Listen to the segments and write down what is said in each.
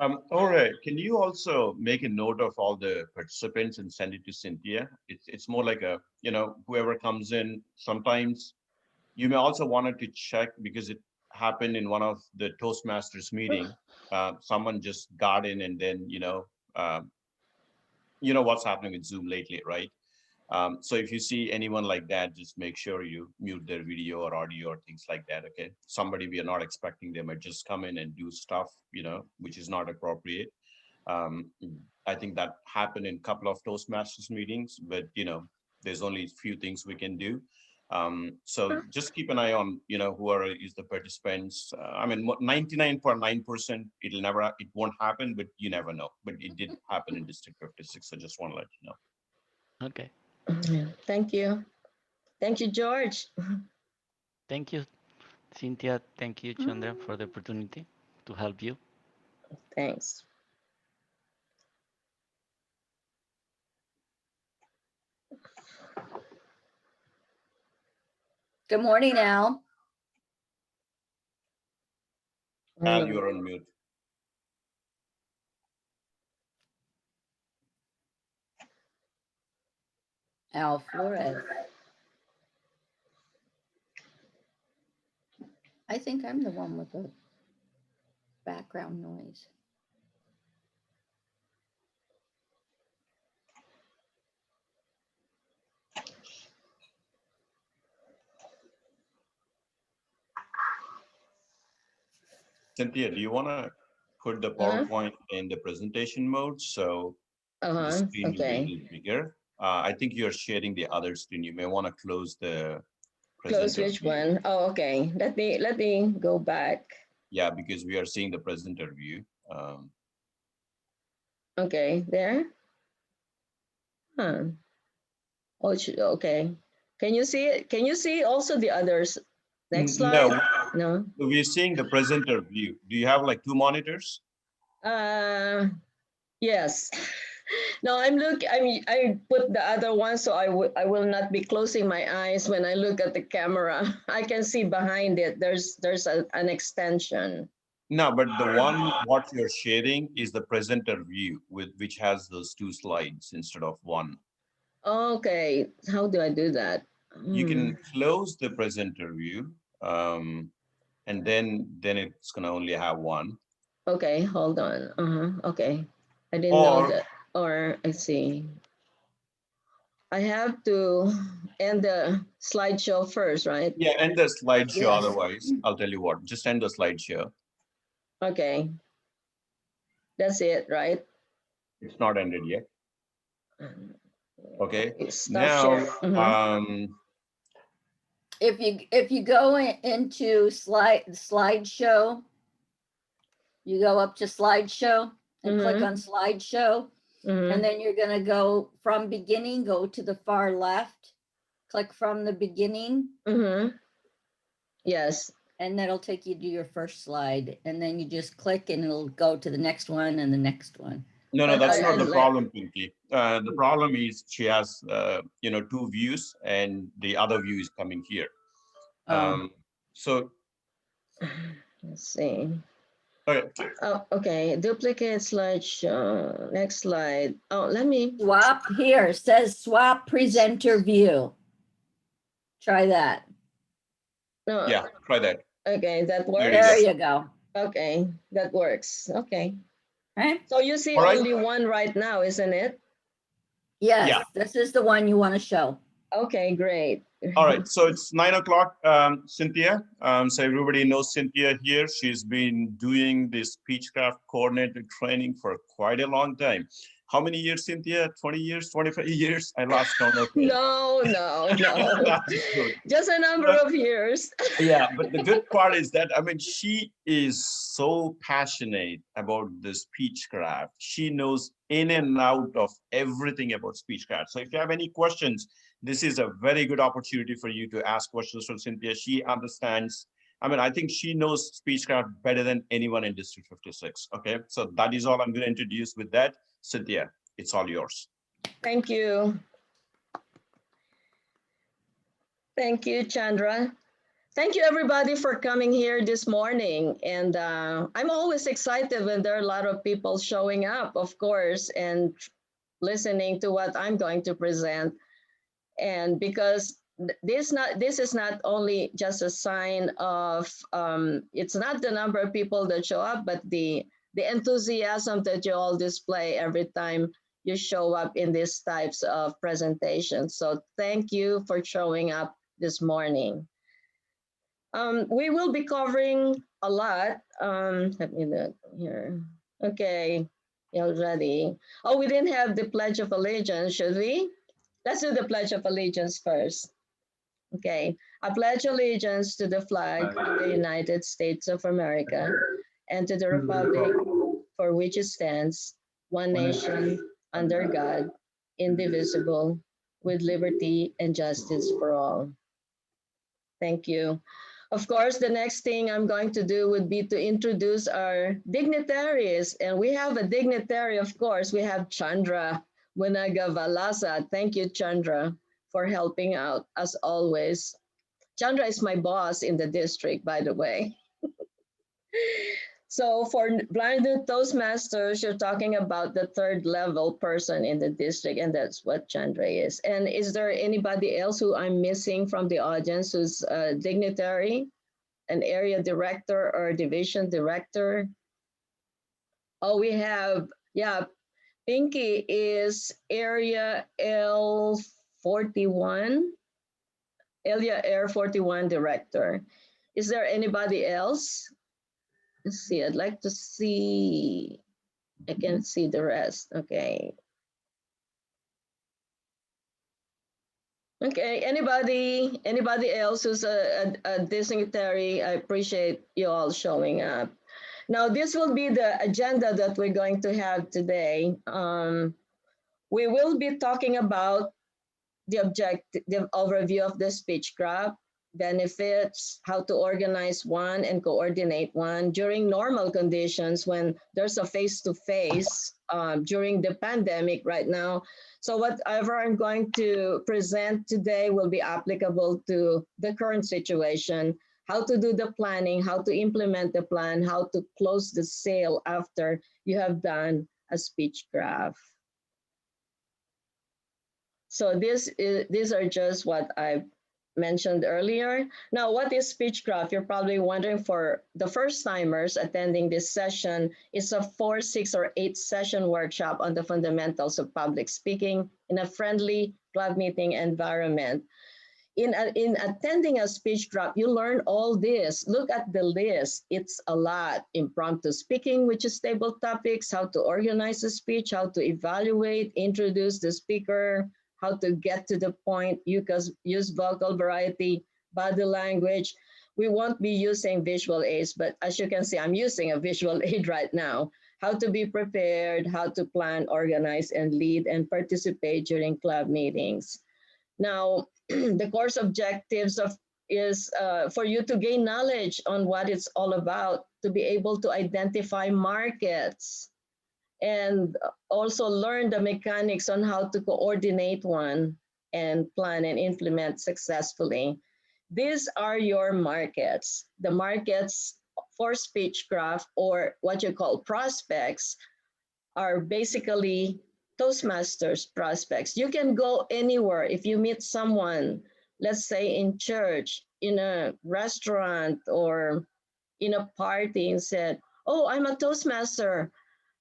All right. Can you also make a note of all the participants and send it to Cynthia? It's more like a, whoever comes in, sometimes you may also wanted to check because it happened in one of the Toastmasters meeting. Someone just got in and then, what's happening with Zoom lately, right? So if you see anyone like that, just make sure you mute their video or audio or things like that. Okay. Somebody we are not expecting, they might just come in and do stuff, which is not appropriate. Um, I think that happened in a couple of Toastmasters meetings, but there's only a few things we can do. So just keep an eye on, whoever is the participants. I mean, 99.9%, it won't happen, but you never know. But it did happen in District 56. So just want to let you know. Okay. Thank you. Thank you, George. Thank you, Cynthia. Thank you, Chandra, for the opportunity to help you. Thanks. Good morning, Al. Al, you're on mute. Al Flores. I think I'm the one with the background noise. Cynthia, do you want to put the PowerPoint in the presentation mode so the screen will be a Okay. little bigger? I think you're sharing the other screen. You may want to close the Close presenter which view. one? Oh, okay. Let me go back. Yeah, because we are seeing the presenter view. Okay, there. Huh. Oh, okay. Can you see it? Can you see also the others? Next slide. No. We're seeing the presenter view. Do you have like two monitors? Yes. No, I put the other one so I will not be closing my eyes when I look at the camera. I can see behind it. There's an extension. No, but the one what you're sharing is the presenter view which has those two slides instead of one. Okay. How do I do that? You can close the presenter view, and then it's gonna only have one. Okay, hold on. Okay. I didn't know that. Or I see. I have to end the slideshow first, right? Yeah, end the slideshow. Yes. Otherwise, I'll tell you what, just end the slideshow. Okay. That's it, right? It's not ended yet. Okay. Stop Now, share. If you go into slideshow, you go up to slideshow and click on slideshow, and then you're going to go from beginning, go to the far left, click from the beginning. Yes. And that'll take you to your first slide, and then you just click and it'll go to the next one and the next one. No, that's not the problem, Pinky. The problem is she has, two views, and the other view is coming here. So let's see. Okay. Oh, okay. Duplicate slideshow. Next slide. Oh, let me swap here. It says swap presenter view. Try that. No. Yeah, try that. Okay, that works. There you go. Okay, that works. Okay. Right. So you see only one right now, isn't it? Yes. Yeah. This is the one you want to show. Okay, great. All right, so it's 9 o'clock, Cynthia. So everybody knows Cynthia here. She's been doing this Speechcraft coordinator training for quite a long time. How many years, Cynthia? 20 years, 25 years? I lost count of it. No. Just a number of years. Yeah, but the good part is that, she is so passionate about the Speechcraft. She knows in and out of everything about Speechcraft. So if you have any questions, this is a very good opportunity for you to ask questions from Cynthia. She understands. I think she knows Speechcraft better than anyone in District 56. Okay, so that is all I'm going to introduce with that. Cynthia, it's all yours. Thank you. Thank you, Chandra. thank you everybody for coming here this morning. And I'm always excited when there are a lot of people showing up, of course, and listening to what I'm going to present. And because this is not only just a sign of it's not the number of people that show up, but the enthusiasm that you all display every time you show up in these types of presentations. So thank you for showing up this morning. We will be covering a lot. Let me look here. Okay, you're ready. Oh, we didn't have the Pledge of Allegiance, should we? Let's do the Pledge of Allegiance first. Okay, I pledge allegiance to the flag of the United States of America and to the republic for which it stands, one nation, under God, indivisible, with liberty and justice for all. Thank you. Of course, the next thing I'm going to do would be to introduce our dignitaries. And we have a dignitary, of course. We have Chandra Munaga Valasa. Thank you, Chandra, for helping out as always. Chandra is my boss in the district, by the way. So for Blind New Toastmasters, you're talking about the third level person in the district, and that's what Chandra is. And is there anybody else who I'm missing from the audience who's a dignitary, an area director or division director? Oh, we have, yeah, Pinky is area L41, area Air 41 director. Is there anybody else? Let's see, I'd like to see, I can see the rest, okay. Okay, anybody else who's a dignitary, I appreciate you all showing up. Now, this will be the agenda that we're going to have today. We will be talking about the overview of the Speechcraft benefits, how to organize one and coordinate one during normal conditions when there's a face-to-face during the pandemic right now. So whatever I'm going to present today will be applicable to the current situation, how to do the planning, how to implement the plan, how to close the sale after you have done a Speechcraft. So these are just what I've mentioned earlier. Now, what is Speechcraft? You're probably wondering. For the first timers attending this session, it's a 4, 6, or 8 session workshop on the fundamentals of public speaking in a friendly club meeting environment. In attending a Speechcraft, you learn all this. Look at the list. It's a lot. Impromptu speaking, which is table topics, how to organize a speech, how to evaluate, introduce the speaker, how to get to the point, use vocal variety, body language. We won't be using visual aids, but as you can see, I'm using a visual aid right now. How to be prepared, how to plan, organize, and lead and participate during club meetings. Now, the course objectives is for you to gain knowledge on what it's all about, to be able to identify markets, and also learn the mechanics on how to coordinate one and plan and implement successfully. These are your markets. The markets for Speechcraft, or what you call prospects, are basically Toastmasters prospects. You can go anywhere. If you meet someone, let's say in church, in a restaurant, or in a party, and said, oh, I'm a Toastmaster.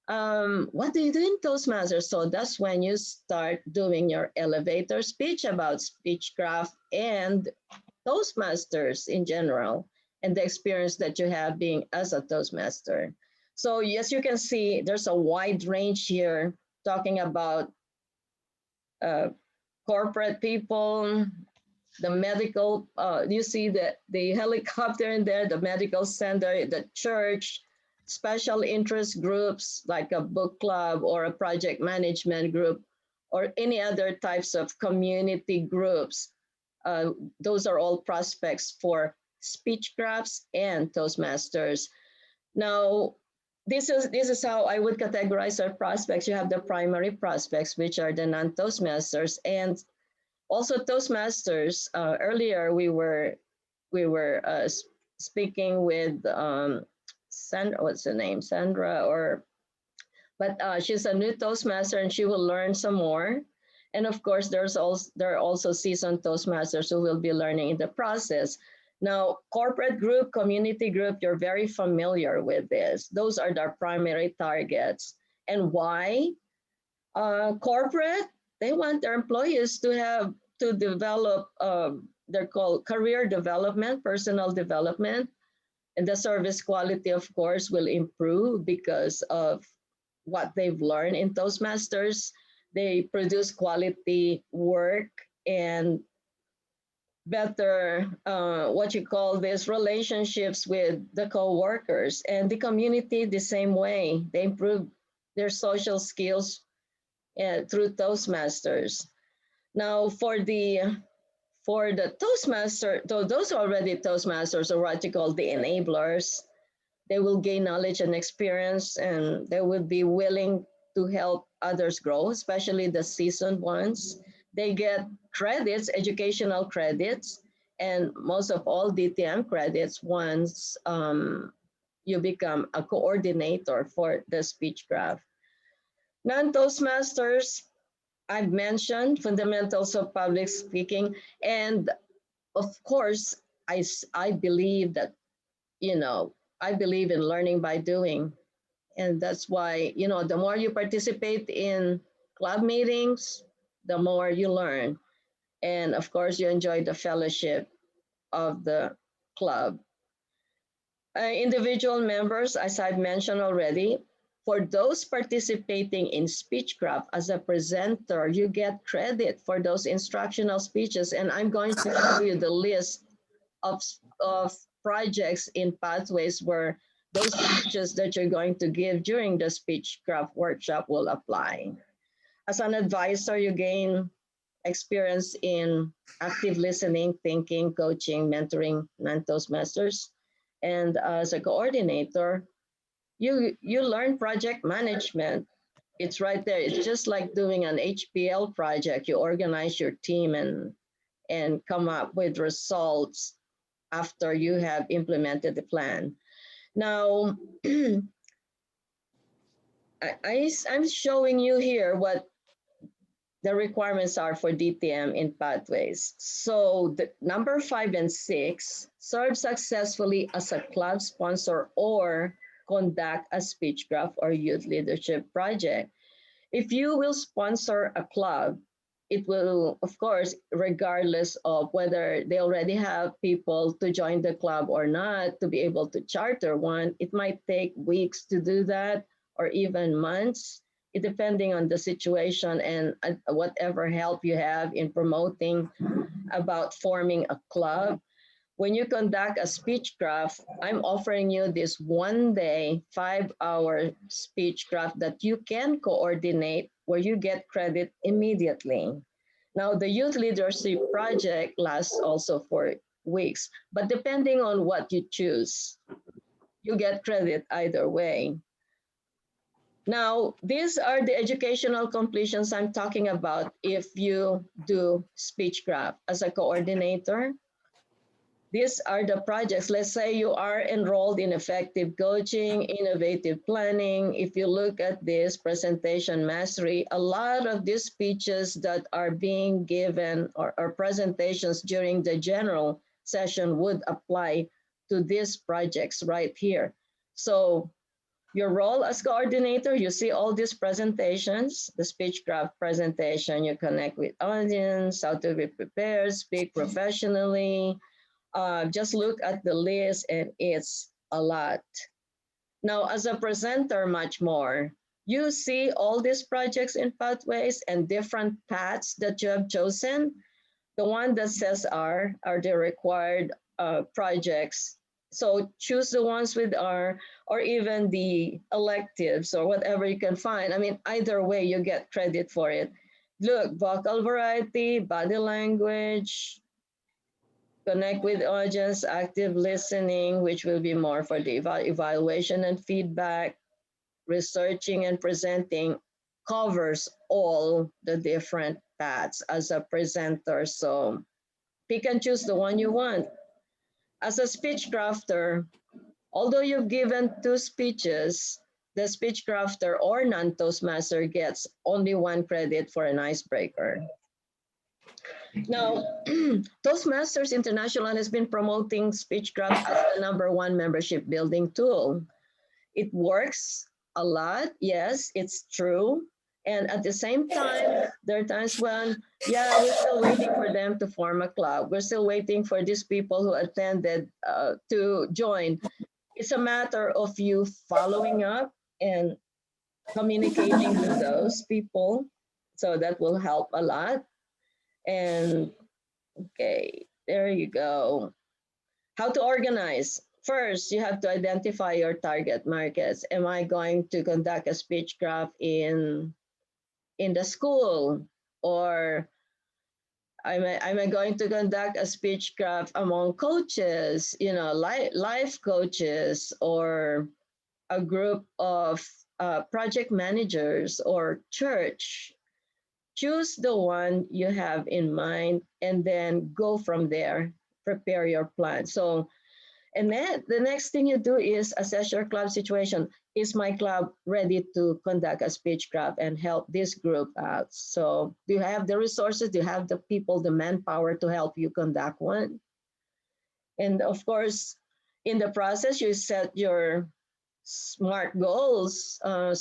What do you do in Toastmasters? So that's when you start doing your elevator speech about Speechcraft and Toastmasters in general, and the experience that you have being as a Toastmaster. So yes, you can see there's a wide range here talking about corporate people, the medical, you see the helicopter in there, the medical center, the church, special interest groups like a book club or a project management group, or any other types of community groups. Those are all prospects for Speechcrafts and Toastmasters. Now, this is how I would categorize our prospects. You have the primary prospects, which are the non-Toastmasters, and also Toastmasters. Earlier, we were we were speaking with Sandra, what's her name? Sandra, but she's a new Toastmaster and she will learn some more. And of course, there are also seasoned Toastmasters who will be learning in the process. Now, corporate group, community group, you're very familiar with this. Those are their primary targets. And why? Corporate, they want their employees to develop, they're called career development, personal development, and the service quality, of course, will improve because of what they've learned in Toastmasters. They produce quality work and better, what you call this, relationships with the co-workers and the community the same way. They improve their social skills through Toastmasters. Now, for the Toastmaster, those already Toastmasters are what you call the enablers. They will gain knowledge and experience, and they will be willing to help others grow, especially the seasoned ones. They get credits, educational credits, and most of all DTM credits once you become a coordinator for the Speechcraft. Non-Toastmasters, I've mentioned fundamentals of public speaking, and of course, I believe that, I believe in learning by doing. And that's why, the more you participate in club meetings, the more you learn. And of course, you enjoy the fellowship of the club. Individual members, as I've mentioned already, for those participating in Speechcraft as a presenter, you get credit for those instructional speeches. And I'm going to show you the list of projects in Pathways where those speeches that you're going to give during the Speechcraft workshop will apply. As an advisor, you gain experience in active listening, thinking, coaching, mentoring non-Toastmasters. And as a coordinator, you learn project management. It's right there. It's just like doing an HPL project. You organize your team and come up with results after you have implemented the plan. Now, I'm showing you here what the requirements are for DTM in Pathways. So the number 5 and 6, serve successfully as a club sponsor or conduct a Speechcraft or youth leadership project. If you will sponsor a club, it will, of course, regardless of whether they already have people to join the club or not, to be able to charter one, it might take weeks to do that or even months, depending on the situation and whatever help you have in promoting about forming a club. When you conduct a Speechcraft, I'm offering you this 1-day, 5-hour Speechcraft that you can coordinate where you get credit immediately. Now, the Youth Leadership Project lasts also for weeks, but depending on what you choose, you get credit either way. Now, these are the educational completions I'm talking about if you do Speechcraft as a coordinator. These are the projects. Let's say you are enrolled in effective coaching, innovative planning. If you look at this presentation mastery, a lot of these speeches that are being given or presentations during the general session would apply to these projects right here. So your role as coordinator, you see all these presentations, the Speechcraft presentation, you connect with audience, how to be prepared, speak professionally. Just look at the list and it's a lot. Now, as a presenter, much more. You see all these projects in Pathways and different paths that you have chosen. The one that says R are the required projects. So choose the ones with R or even the electives or whatever you can find. I mean, either way, you get credit for it. Look, vocal variety, body language, connect with audience, active listening, which will be more for the evaluation and feedback, researching and presenting covers all the different paths as a presenter. So pick and choose the one you want. as a speech crafter, although you've given 2 speeches, the speech crafter or non-Toastmaster gets only 1 credit for an icebreaker. Now, Toastmasters International has been promoting Speechcraft as the #1 membership building tool. It works a lot. Yes, it's true. And at the same time, there are times when, yeah, we're still waiting for them to form a club. We're still waiting for these people who attended to join. It's a matter of you following up and communicating with those people. So that will help a lot. And okay, there you go. How to organize. First, you have to identify your target markets. Am I going to conduct a speechcraft in the school, or am I going to conduct a speechcraft among coaches, life coaches, or a group of project managers or church? Choose the one you have in mind and then go from there. Prepare your plan. So, and then the next thing you do is assess your club situation. Is my club ready to conduct a speechcraft and help this group out? So, do you have the resources? Do you have the people, the manpower to help you conduct one? And of course, in the process, you set your SMART goals, and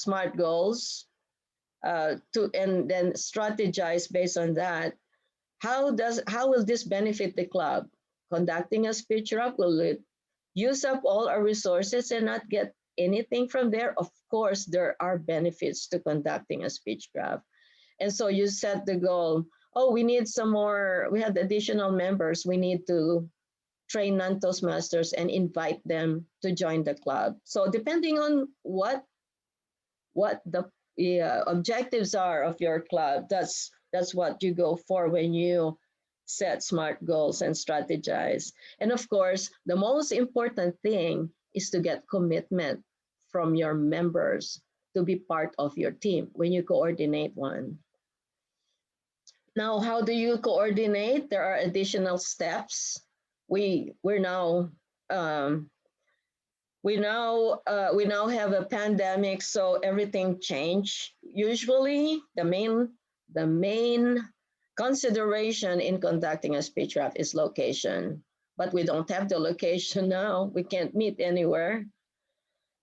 then strategize based on that. How will this benefit the club? Conducting a speechcraft, will it use up all our resources and not get anything from there? Of course, there are benefits to conducting a speechcraft. And so you set the goal, oh, we need some more, we have additional members, we need to train non-Toastmasters and invite them to join the club. So depending on what the objectives are of your club, that's what you go for when you set SMART goals and strategize. And of course, the most important thing is to get commitment from your members to be part of your team when you coordinate one. Now, how do you coordinate? There are additional steps. We now have a pandemic, so everything changed. Usually, the main consideration in conducting a speechcraft is location, but we don't have the location now. We can't meet anywhere.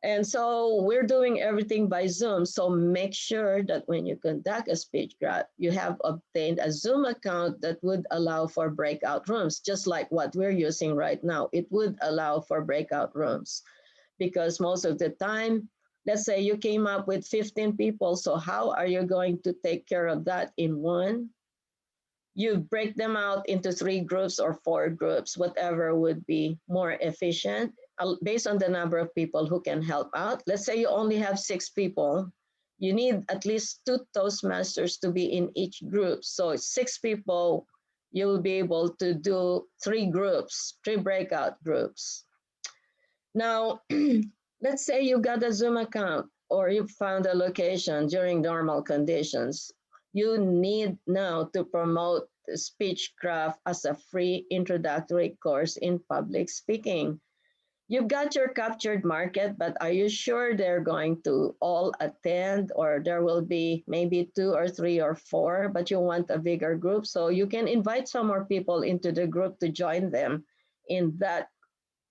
And so we're doing everything by Zoom. So make sure that when you conduct a speechcraft, you have obtained a Zoom account that would allow for breakout rooms, just like what we're using right now. It would allow for breakout rooms because most of the time, let's say you came up with 15 people. So how are you going to take care of that in one? You break them out into 3 groups or 4 groups, whatever would be more efficient based on the number of people who can help out. Let's say you only have 6 people. You need at least 2 Toastmasters to be in each group. So 6 people, you'll be able to do 3 groups, 3 breakout groups. Now, let's say you got a Zoom account or you found a location during normal conditions. You need now to promote Speechcraft as a free introductory course in public speaking. You've got your captured market, but are you sure they're going to all attend, or there will be maybe 2 or 3 or 4, but you want a bigger group? So you can invite some more people into the group to join them in that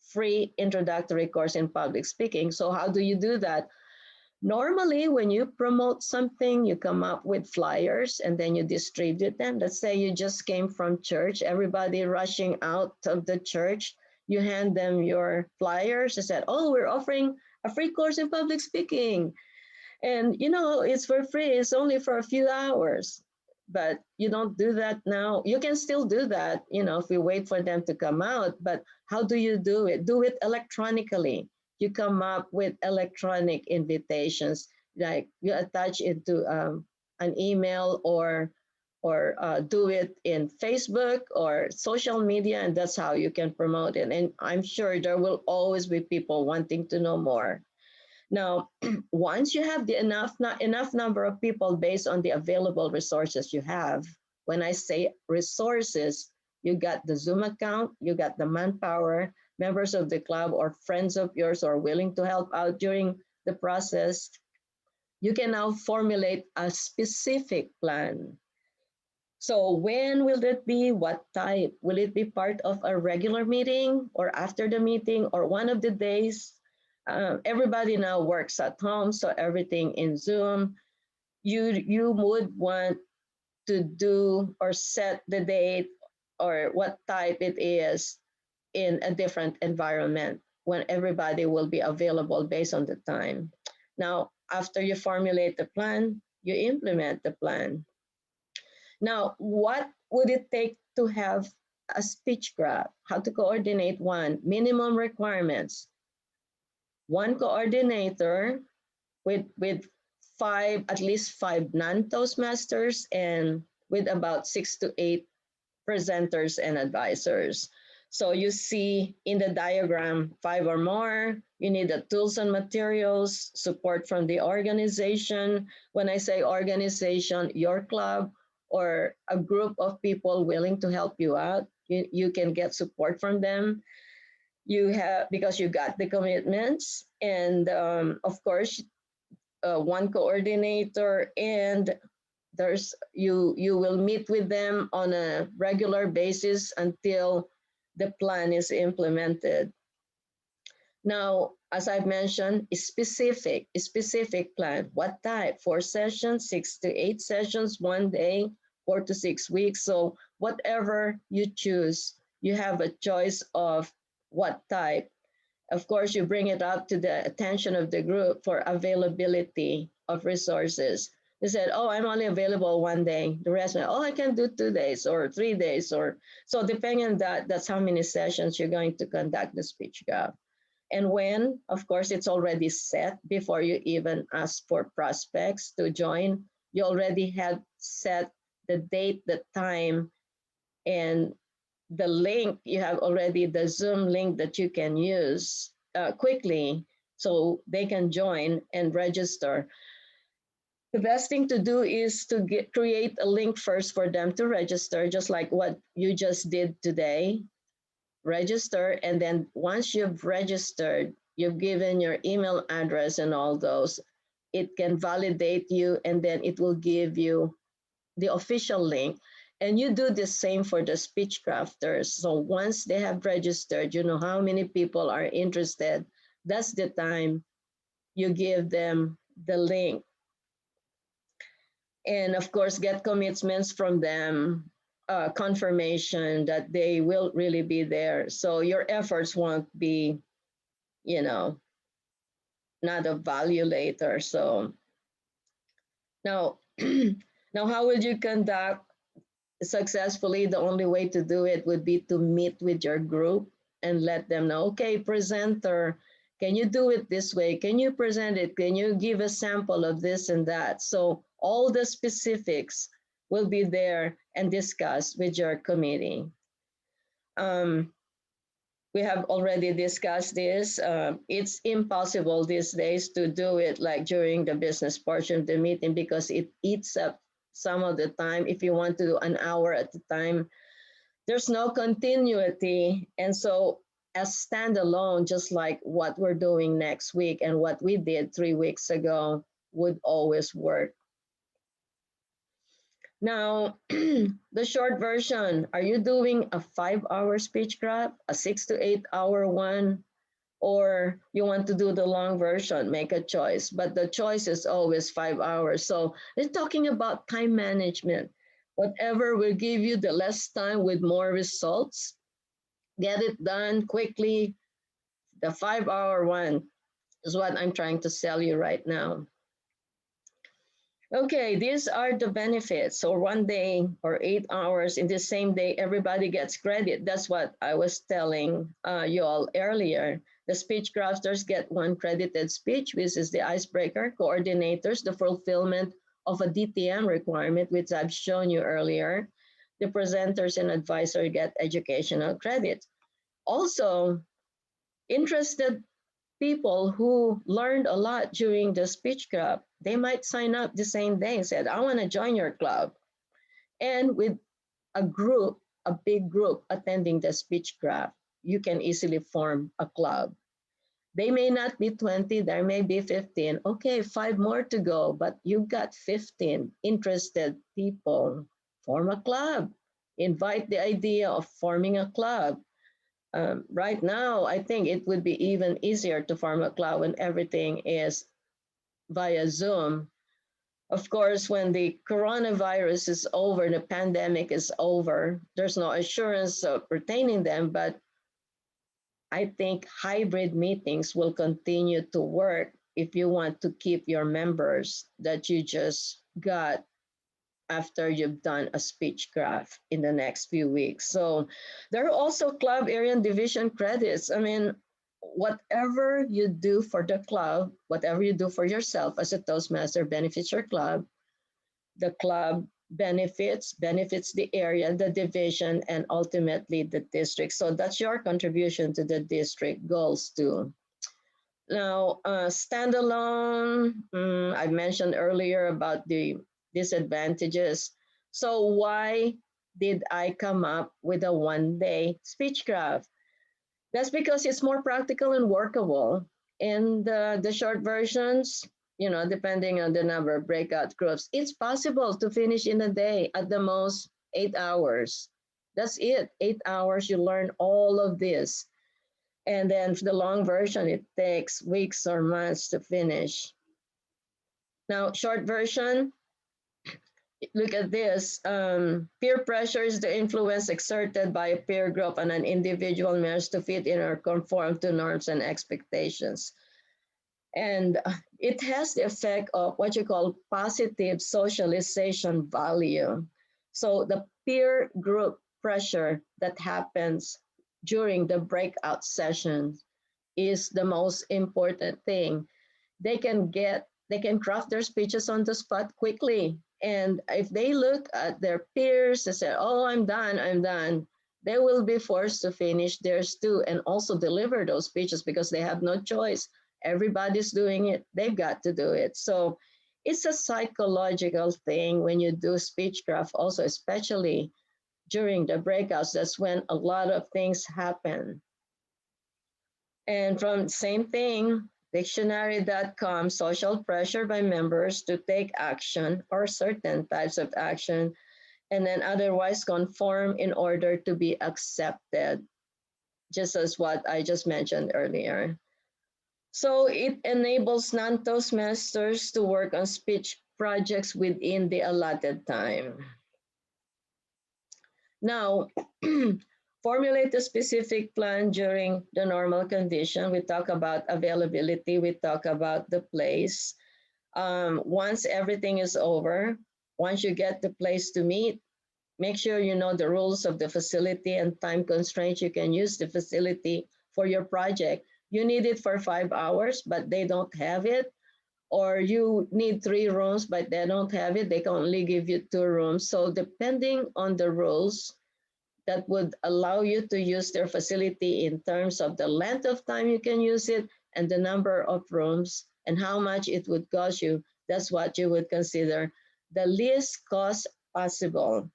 free introductory course in public speaking. So how do you do that? Normally, when you promote something, you come up with flyers and then you distribute them. Let's say you just came from church, everybody rushing out of the church. You hand them your flyers and said, oh, we're offering a free course in public speaking. And, it's for free. It's only for a few hours. But you don't do that now. You can still do that, if we wait for them to come out. But how do you do it? Do it electronically. You come up with electronic invitations, like you attach it to an email or do it in Facebook or social media, and that's how you can promote it. And I'm sure there will always be people wanting to know more. Now, once you have the enough number of people based on the available resources you have, when I say resources, you got the Zoom account, you got the manpower, members of the club or friends of yours are willing to help out during the process, you can now formulate a specific plan. So when will it be? What type? Will it be part of a regular meeting or after the meeting or one of the days? Everybody now works at home, so everything in Zoom. You would want to do or set the date or what type it is in a different environment when everybody will be available based on the time. Now, after you formulate the plan, you implement the plan. Now, what would it take to have a speech graph? How to coordinate one? Minimum requirements. One coordinator with five, at least five non-Toastmasters and with about 6 to 8 presenters and advisors. So you see in the diagram, 5 or more, you need the tools and materials, support from the organization. When I say organization, your club or a group of people willing to help you out, you can get support from them. You have, because you got the commitments, and of course, one coordinator, and you will meet with them on a regular basis until the plan is implemented. Now, as I've mentioned, a specific plan. What type? 4 sessions, 6 to 8 sessions, 1 day, 4 to 6 weeks. So whatever you choose, you have a choice of what type. Of course, you bring it up to the attention of the group for availability of resources. They said, oh, I'm only available 1 day. The rest, oh, I can do 2 days or 3 days. Or so depending on that, that's how many sessions you're going to conduct the speech gap. And when, of course, it's already set before you even ask for prospects to join, you already had set the date, the time, and the link. You have already the Zoom link that you can use quickly so they can join and register. The best thing to do is to create a link first for them to register, just like what you just did today. Register, and then once you've registered, you've given your email address and all those, it can validate you, and then it will give you the official link. And you do the same for the speech crafters. So once they have registered, you know how many people are interested. That's the time you give them the link. And of course, get commitments from them, confirmation that they will really be there. So your efforts won't be, not of value later. So now, now how would you conduct successfully? The only way to do it would be to meet with your group and let them know, okay, presenter, can you do it this way? Can you present it? Can you give a sample of this and that? So all the specifics will be there and discussed with your committee. We have already discussed this. It's impossible these days to do it like during the business portion of the meeting because it eats up some of the time. If you want to do an hour at a time, there's no continuity. And so as standalone, just like what we're doing next week and what we did 3 weeks ago would always work. Now, the short version, are you doing a 5-hour speech graph, a 6 to 8 hour one, or you want to do the long version? Make a choice, but the choice is always 5 hours. So it's talking about time management. Whatever will give you the less time with more results, get it done quickly. The 5-hour one is what I'm trying to sell you right now. Okay, these are the benefits. So 1 day or 8 hours in the same day, everybody gets credit. That's what I was telling you all earlier. The speech crafters get 1 credited speech, which is the icebreaker. Coordinators, the fulfillment of a DTM requirement, which I've shown you earlier. The presenters and advisor get educational credit. Also, interested people who learned a lot during the speech club, they might sign up the same day and said, I want to join your club. And with a group, a big group attending the speech club, you can easily form a club. They may not be 20, there may be 15. Okay, 5 more to go, but you've got 15 interested people. Form a club. Invite the idea of forming a club. Right now, I think it would be even easier to form a club when everything is via Zoom. Of course, when the coronavirus is over, the pandemic is over, there's no assurance of retaining them, but I think hybrid meetings will continue to work if you want to keep your members that you just got after you've done a Speechcraft in the next few weeks. So there are also club area and division credits. I mean, whatever you do for the club, whatever you do for yourself as a Toastmaster benefits your club. The club benefits the area, the division, and ultimately the district. So that's your contribution to the district goals too. Now, standalone, I mentioned earlier about the disadvantages. So why did I come up with a one-day Speechcraft? That's because it's more practical and workable. In the short versions, depending on the number of breakout groups, it's possible to finish in a day, at the most 8 hours. That's it, 8 hours, you learn all of this. And then for the long version, it takes weeks or months to finish. Now, short version, look at this. Peer pressure is the influence exerted by a peer group on an individual managed to fit in or conform to norms and expectations. And it has the effect of what you call positive socialization value. So the peer group pressure that happens during the breakout sessions is the most important thing. They can craft their speeches on the spot quickly. And if they look at their peers and say, oh, I'm done, they will be forced to finish theirs too and also deliver those speeches because they have no choice. Everybody's doing it. They've got to do it. So it's a psychological thing when you do Speechcraft also, especially during the breakouts. That's when a lot of things happen. And from same thing, dictionary.com, social pressure by members to take action or certain types of action, and then otherwise conform in order to be accepted, just as what I just mentioned earlier. So it enables non-Toastmasters to work on speech projects within the allotted time. Now, formulate a specific plan during the normal condition. We talk about availability. We talk about the place. Once everything is over, once you get the place to meet, make sure you know the rules of the facility and time constraints. You can use the facility for your project. You need it for 5 hours, but they don't have it. Or you need 3 rooms, but they don't have it. They can only give you 2 rooms. So depending on the rules that would allow you to use their facility in terms of the length of time you can use it and the number of rooms and how much it would cost you, that's what you would consider the least cost possible.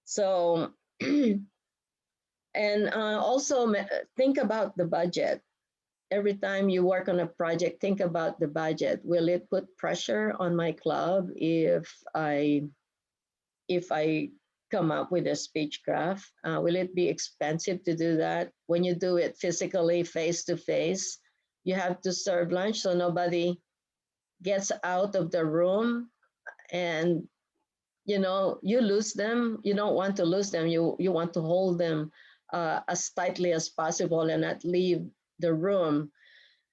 So, and also think about the budget. Every time you work on a project, think about the budget. Will it put pressure on my club if I come up with a Speechcraft? Will it be expensive to do that? When you do it physically, face to face, you have to serve lunch so nobody gets out of the room and you lose them. You don't want to lose them. You want to hold them as tightly as possible and not leave the room.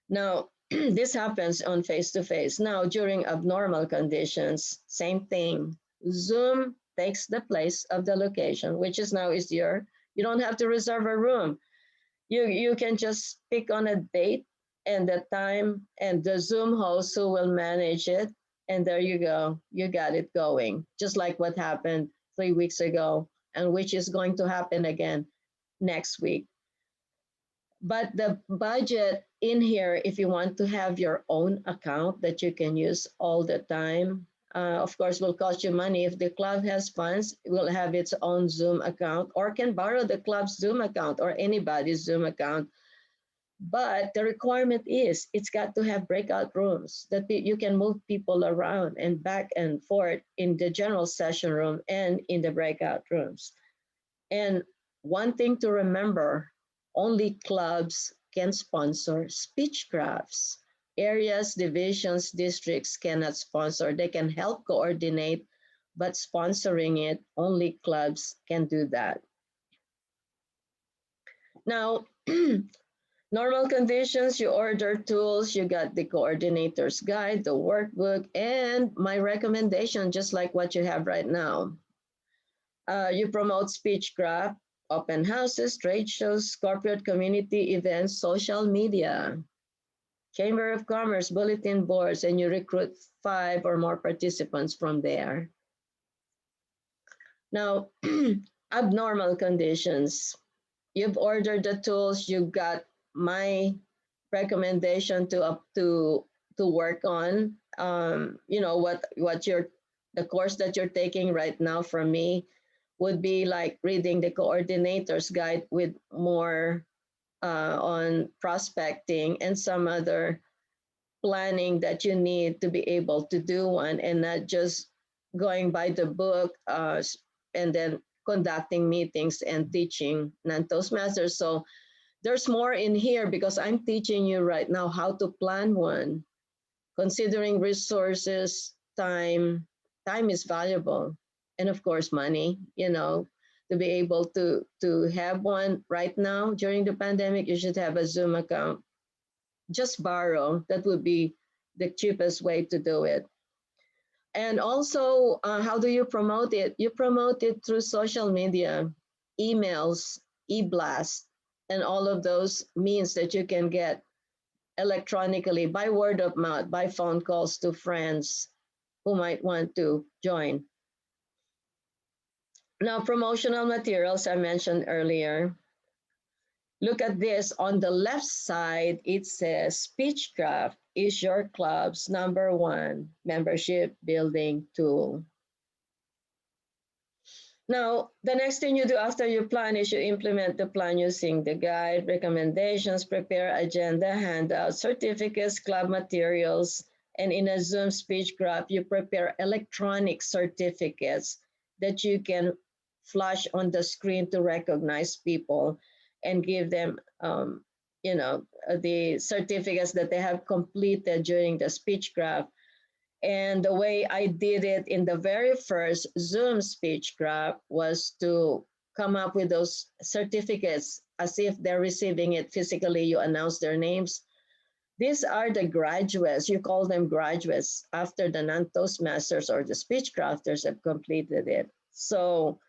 Now, this happens on face-to-face. Now, during abnormal conditions, same thing. Zoom takes the place of the location, which is now easier. You don't have to reserve a room. You can just pick on a date and the time and the Zoom host who will manage it. And there you go. You got it going. Just like what happened 3 weeks ago and which is going to happen again next week. But the budget in here, if you want to have your own account that you can use all the time, of course, will cost you money. If the club has funds, it will have its own Zoom account or can borrow the club's Zoom account or anybody's Zoom account. But the requirement is it's got to have breakout rooms that you can move people around and back and forth in the general session room and in the breakout rooms. And one thing to remember, only clubs can sponsor speechcrafts. Areas, divisions, districts cannot sponsor. They can help coordinate, but sponsoring it, only clubs can do that. Now, normal conditions, you order tools, you got the coordinator's guide, the workbook, and my recommendation, just like what you have right now. You promote Speechcraft, open houses, trade shows, corporate community events, social media, Chamber of Commerce, bulletin boards, and you recruit 5 or more participants from there. Now, abnormal conditions. You've ordered the tools, you got my recommendation to work on. You know what the course that you're taking right now from me would be like reading the coordinator's guide with more on prospecting and some other planning that you need to be able to do one, and not just going by the book and then conducting meetings and teaching non-Toastmasters. So there's more in here because I'm teaching you right now how to plan one, considering resources, time. Time is valuable, and of course money, you know, to be able to have one right now during the pandemic. You should have a Zoom account. Just borrow. That would be the cheapest way to do it. And also, how do you promote it? You promote it through social media, emails, e-blast, and all of those means that you can get electronically by word of mouth, by phone calls to friends who might want to join. Now, promotional materials I mentioned earlier. Look at this. On the left side, it says Speechcraft is your club's #1 membership building tool. Now, the next thing you do after you plan is you implement the plan using the guide, recommendations, prepare agenda, handouts, certificates, club materials, and in a Zoom Speechcraft, you prepare electronic certificates that you can flash on the screen to recognize people and give them, you know, the certificates that they have completed during the Speechcraft. And the way I did it in the very first Zoom Speechcraft was to come up with those certificates as if they're receiving it physically. You announce their names. These are the graduates. You call them graduates after the non-Toastmasters or the Speechcrafters have completed it. So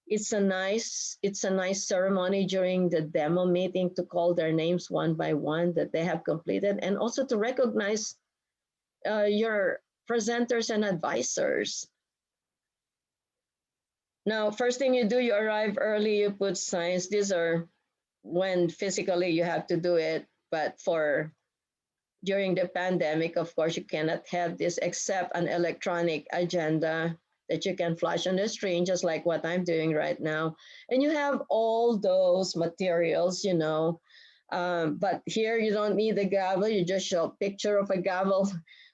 it's a nice ceremony during the demo meeting to call their names one by one that they have completed, and also to recognize your presenters and advisors. Now, first thing you do, you arrive early, you put signs. These are when physically you have to do it, but for during the pandemic, of course, you cannot have this except an electronic agenda that you can flash on the screen, just like what I'm doing right now. And you have all those materials, you know, but here you don't need a gavel. You just show a picture of a gavel.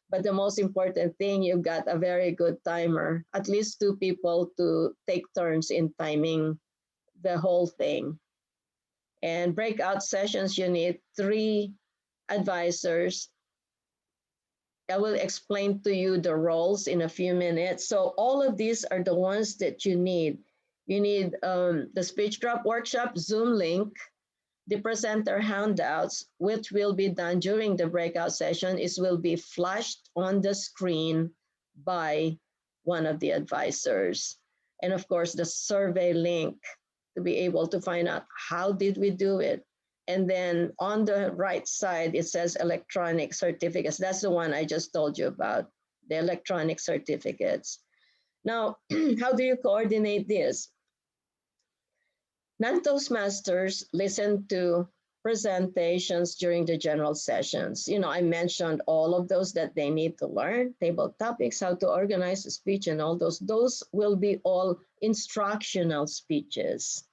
But the most important thing, you've got a very good timer, at least 2 people to take turns in timing the whole thing. And breakout sessions, you need 3 advisors. I will explain to you the roles in a few minutes. So all of these are the ones that you need. You need the Speechcraft workshop Zoom link, the presenter handouts, which will be done during the breakout session, will be flashed on the screen by one of the advisors. And of course, the survey link to be able to find out how did we do it. And then on the right side, it says electronic certificates. That's the one I just told you about, the electronic certificates. Now, how do you coordinate this? Non-Toastmasters listen to presentations during the general sessions. You know, I mentioned all of those that they need to learn, table topics, how to organize a speech and all those. Those will be all instructional speeches.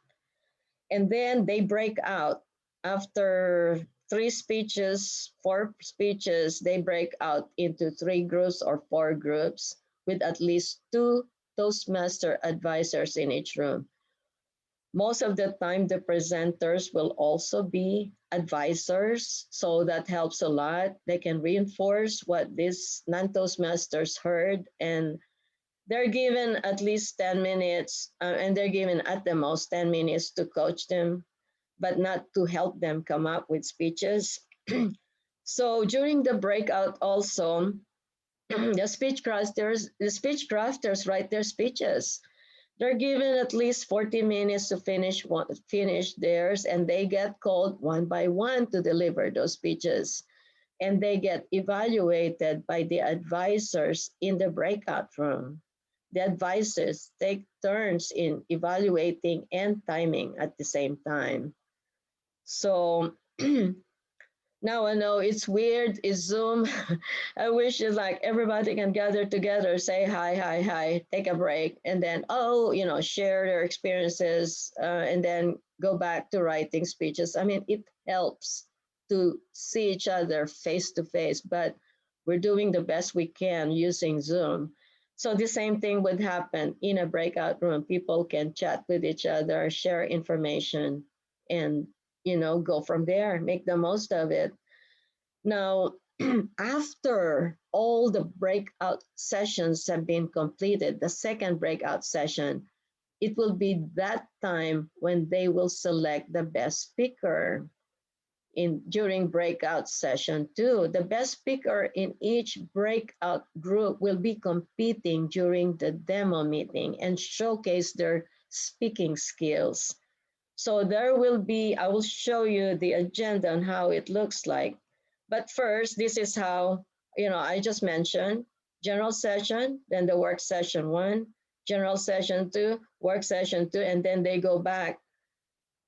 And then they break out after 3 speeches, 4 speeches, they break out into 3 groups or 4 groups with at least 2 Toastmaster advisors in each room. Most of the time, the presenters will also be advisors, so that helps a lot. They can reinforce what these non-Toastmasters heard, and they're given at least 10 minutes, and they're given at the most 10 minutes to coach them, but not to help them come up with speeches. So during the breakout also, the speech crafters write their speeches. They're given at least 40 minutes to finish theirs, and they get called one by one to deliver those speeches. And they get evaluated by the advisors in the breakout room. The advisors take turns in evaluating and timing at the same time. So now I know it's weird, it's Zoom. I wish it's like everybody can gather together, say hi, hi, hi, take a break, and then, share their experiences, and then go back to writing speeches. I mean, it helps to see each other face to face, but we're doing the best we can using Zoom. So the same thing would happen in a breakout room. People can chat with each other, share information, and go from there, make the most of it. Now, after all the breakout sessions have been completed, the second breakout session, it will be that time when they will select the best speaker during breakout session 2. The best speaker in each breakout group will be competing during the demo meeting and showcase their speaking skills. So I will show you the agenda and how it looks like. But first, this is how, I just mentioned general session, then the work session 1, general session 2, work session 2, and then they go back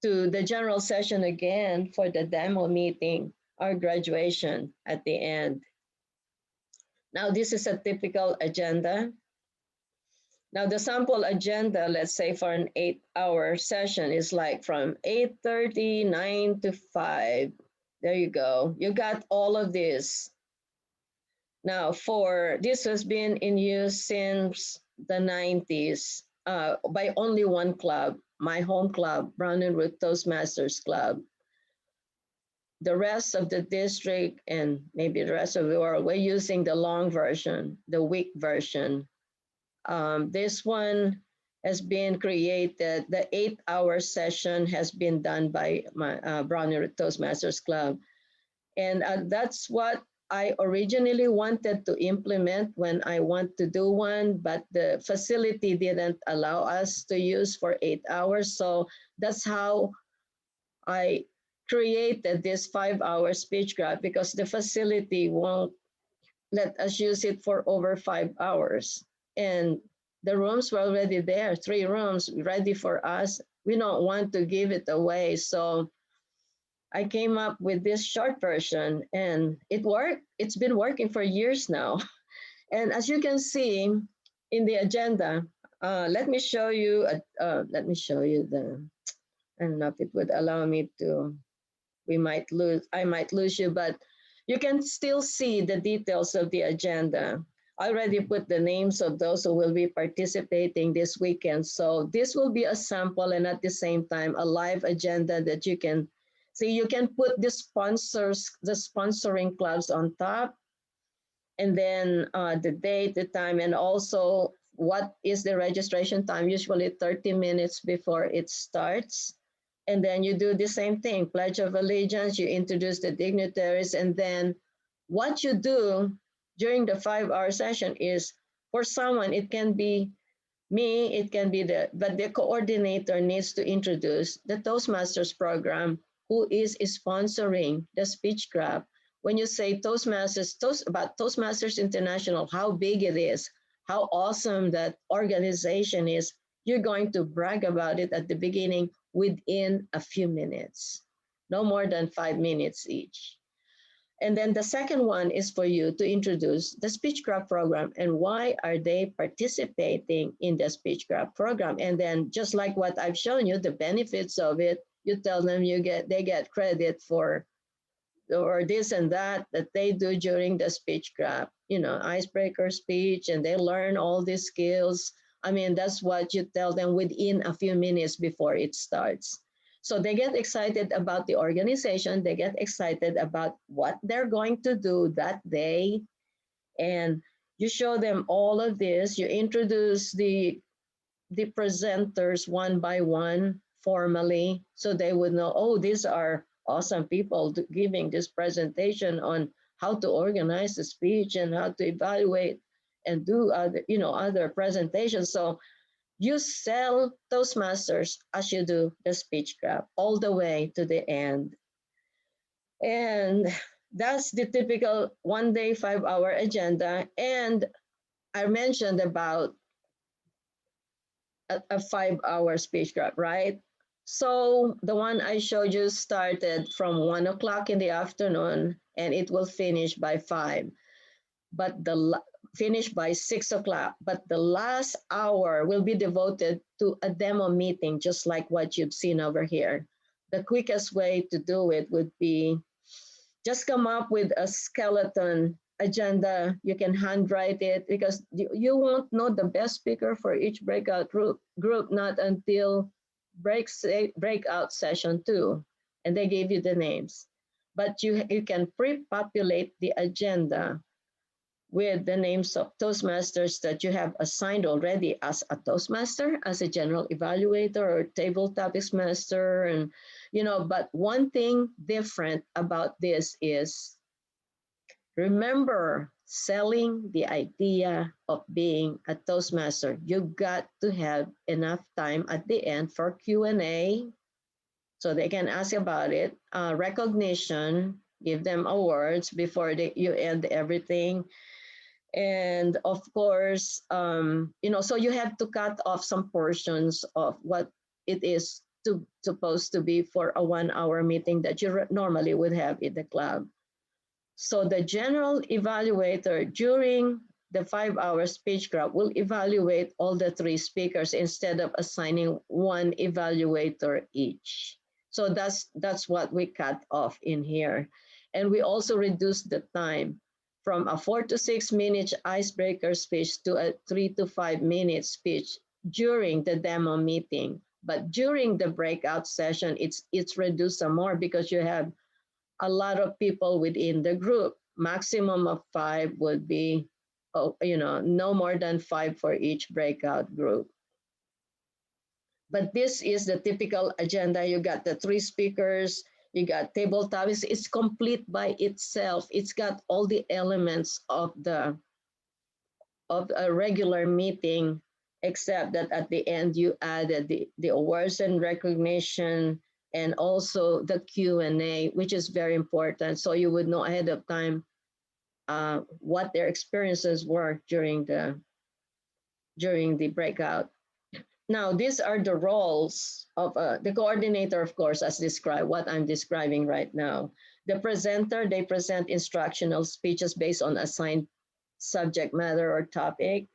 to the general session again for the demo meeting or graduation at the end. Now, this is a typical agenda. Now, the sample agenda, let's say for an 8-hour session, is like from 8:30, 9 to 5. There you go. You got all of this. Now, this has been in use since the 90s by only one club, my home club, Brown and Root Toastmasters Club. The rest of the district and maybe the rest of the world, we're using the long version, the week version. This one has been created. The 8-hour session has been done by my Brown and Root Toastmasters Club. And that's what I originally wanted to implement when I want to do one, but the facility didn't allow us to use for 8 hours. So that's how I created this 5-hour Speechcraft, because the facility won't let us use it for over 5 hours. And the rooms were already there, 3 rooms ready for us. We don't want to give it away. So I came up with this short version, and it worked. It's been working for years now. And as you can see in the agenda, let me show you the, I don't know if it would allow me to, I might lose you, but you can still see the details of the agenda. I already put the names of those who will be participating this weekend. So this will be a sample and at the same time a live agenda that you can see. You can put the sponsoring clubs on top, and then the date, the time, and also what is the registration time, usually 30 minutes before it starts. And then you do the same thing, Pledge of Allegiance, you introduce the dignitaries, and then what you do during the 5-hour session is, for someone, it can be me, it can be but the coordinator needs to introduce the Toastmasters program, who is sponsoring the Speechcraft. When you say Toastmasters, about Toastmasters International, how big it is, how awesome that organization is, you're going to brag about it at the beginning within a few minutes. no more than 5 minutes each. And then the second one is for you to introduce the Speechcraft program and why are they participating in the Speechcraft program. And then just like what I've shown you, the benefits of it, you tell them they get credit for or this and that they do during the Speechcraft, icebreaker speech, and they learn all these skills. I mean, that's what you tell them within a few minutes before it starts. So they get excited about the organization, they get excited about what they're going to do that day, and you show them all of this. You introduce the presenters one by one formally so they would know, oh, these are awesome people giving this presentation on how to organize the speech and how to evaluate and do other presentations. So you sell Toastmasters as you do the Speechcraft all the way to the end. And that's the typical 1 day, 5 hour agenda. And I mentioned about a 5 hour Speechcraft, right? So the one I showed you started from 1 o'clock in the afternoon and it will finish by 5. But finish by 6 o'clock. But the last hour will be devoted to a demo meeting, just like what you've seen over here. The quickest way to do it would be just come up with a skeleton agenda. You can handwrite it because you won't know the best speaker for each breakout group not until breakout session 2, and they gave you the names. But you can pre-populate the agenda with the names of Toastmasters that you have assigned already as a Toastmaster, as a general evaluator or table topics master. And, but one thing different about this is, remember, selling the idea of being a Toastmaster. You got to have enough time at the end for Q&A so they can ask about it, recognition, give them awards before you end everything. And of course, so you have to cut off some portions of what it is supposed to be for a 1 hour meeting that you normally would have in the club. So the general evaluator during the 5 hour Speechcraft will evaluate all the 3 speakers instead of assigning one evaluator each. So that's what we cut off in here. And we also reduce the time from a 4 to 6 minute icebreaker speech to a 3 to 5 minute speech during the demo meeting. But during the breakout session, it's reduced some more because you have a lot of people within the group. Maximum of 5 would be, no more than 5 for each breakout group. But this is the typical agenda. You got the 3 speakers, you got table topics. It's complete by itself. It's got all the elements of a regular meeting, except that at the end you added the awards and recognition and also the Q&A, which is very important. So you would know ahead of time what their experiences were during the breakout. Now, these are the roles of the coordinator, of course, as described, what I'm describing right now. The presenter, they present instructional speeches based on assigned subject matter or topic.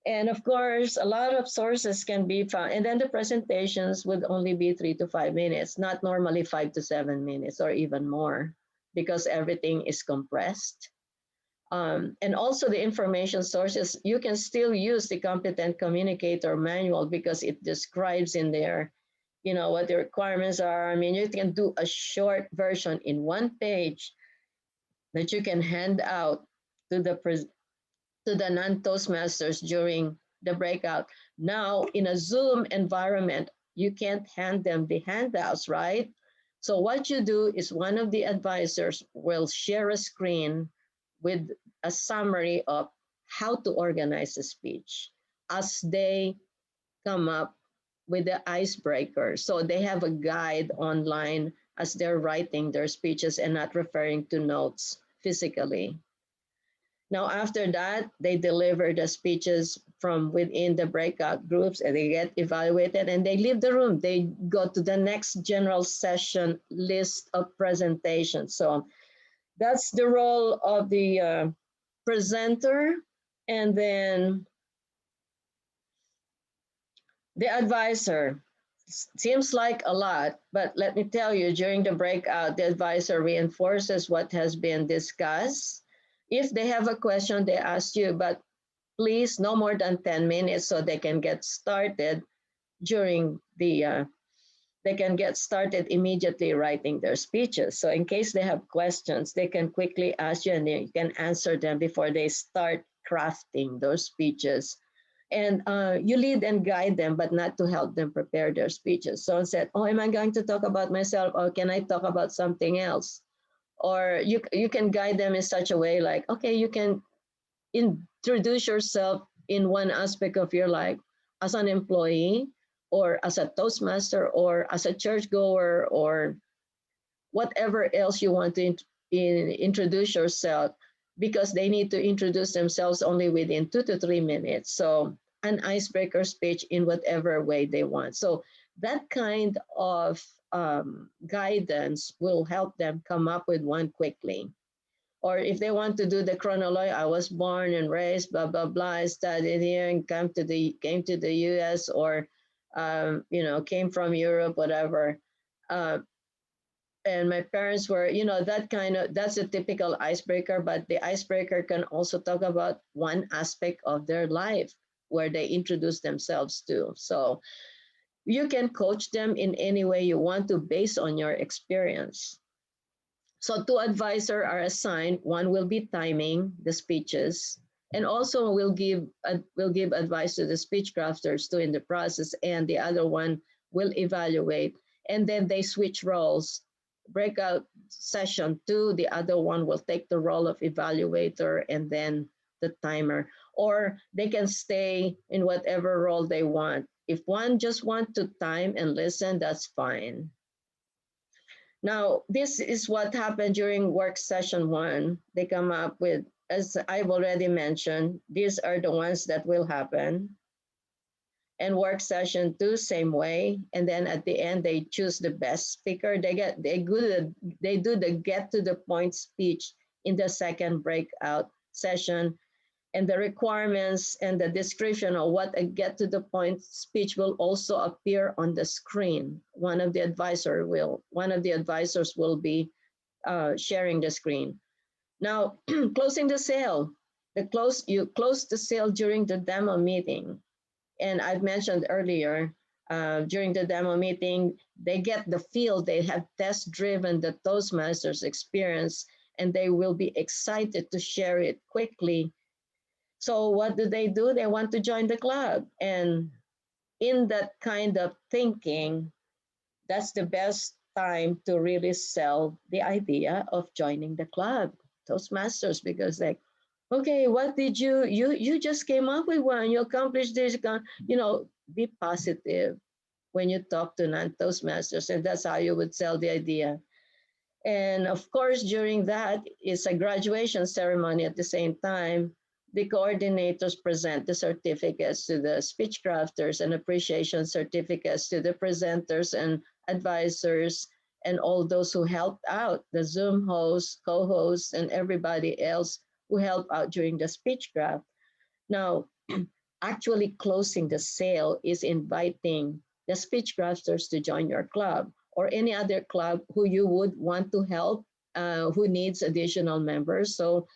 And of course, a lot of sources can be found. And then the presentations would only be 3 to 5 minutes, not normally 5 to 7 minutes or even more, because everything is compressed. And also the information sources, you can still use the Competent Communicator Manual because it describes in there, what the requirements are. I mean, you can do a short version in 1 page that you can hand out to the non-Toastmasters during the breakout. Now, in a Zoom environment, you can't hand them the handouts, right? So what you do is one of the advisors will share a screen with a summary of how to organize a speech as they come up with the icebreaker. So they have a guide online as they're writing their speeches and not referring to notes physically. Now, after that, they deliver the speeches from within the breakout groups and they get evaluated and they leave the room. They go to the next general session list of presentations. So that's the role of the presenter. And then the advisor. Seems like a lot, but let me tell you, during the breakout, the advisor reinforces what has been discussed. If they have a question, they ask you, but please no more than 10 minutes so they can get started during they can get started immediately writing their speeches. So in case they have questions, they can quickly ask you and you can answer them before they start crafting those speeches. And you lead and guide them, but not to help them prepare their speeches. So I said, oh, am I going to talk about myself or can I talk about something else? Or you can guide them in such a way like, okay, you can introduce yourself in one aspect of your life as an employee or as a Toastmaster or as a churchgoer or whatever else you want to introduce yourself because they need to introduce themselves only within 2 to 3 minutes. So an icebreaker speech in whatever way they want. So that kind of guidance will help them come up with one quickly. Or if they want to do the chronology, I was born and raised, blah blah blah. I studied here and came to the U.S. or came from Europe, whatever. Uh, and my parents were, that's a typical icebreaker. But the icebreaker can also talk about one aspect of their life where they introduce themselves to. So you can coach them in any way you want to based on your experience. So two advisors are assigned. One will be timing the speeches, and also will give advice to the speech crafters too in the process. And the other one will evaluate, and then they switch roles. Breakout session 2, the other one will take the role of evaluator, and then the timer. Or they can stay in whatever role they want. If one just want to time and listen, that's fine. Now, this is what happened during work session 1. They come up with, as I've already mentioned, these are the ones that will happen. And work session 2, same way. And then at the end, they choose the best speaker. They do the get to the point speech in the second breakout session. And the requirements and the description of what a get to the point speech will also appear on the screen. One of the advisors will be sharing the screen. Now, closing the sale. You close the sale during the demo meeting. And I've mentioned earlier, during the demo meeting, they get the feel, they have test driven the Toastmasters experience, and they will be excited to share it quickly. So what do? They want to join the club. And in that kind of thinking, that's the best time to really sell the idea of joining the club, Toastmasters, because like, okay, what did you just came up with one, you accomplished this, be positive when you talk to non-Toastmasters, and that's how you would sell the idea. And of course, during that, it's a graduation ceremony at the same time. The coordinators present the certificates to the speech crafters and appreciation certificates to the presenters and advisors and all those who helped out, the Zoom hosts, co-hosts, and everybody else who helped out during the speechcraft. Now, actually closing the sale is inviting the speech crafters to join your club or any other club who you would want to help, who needs additional members. So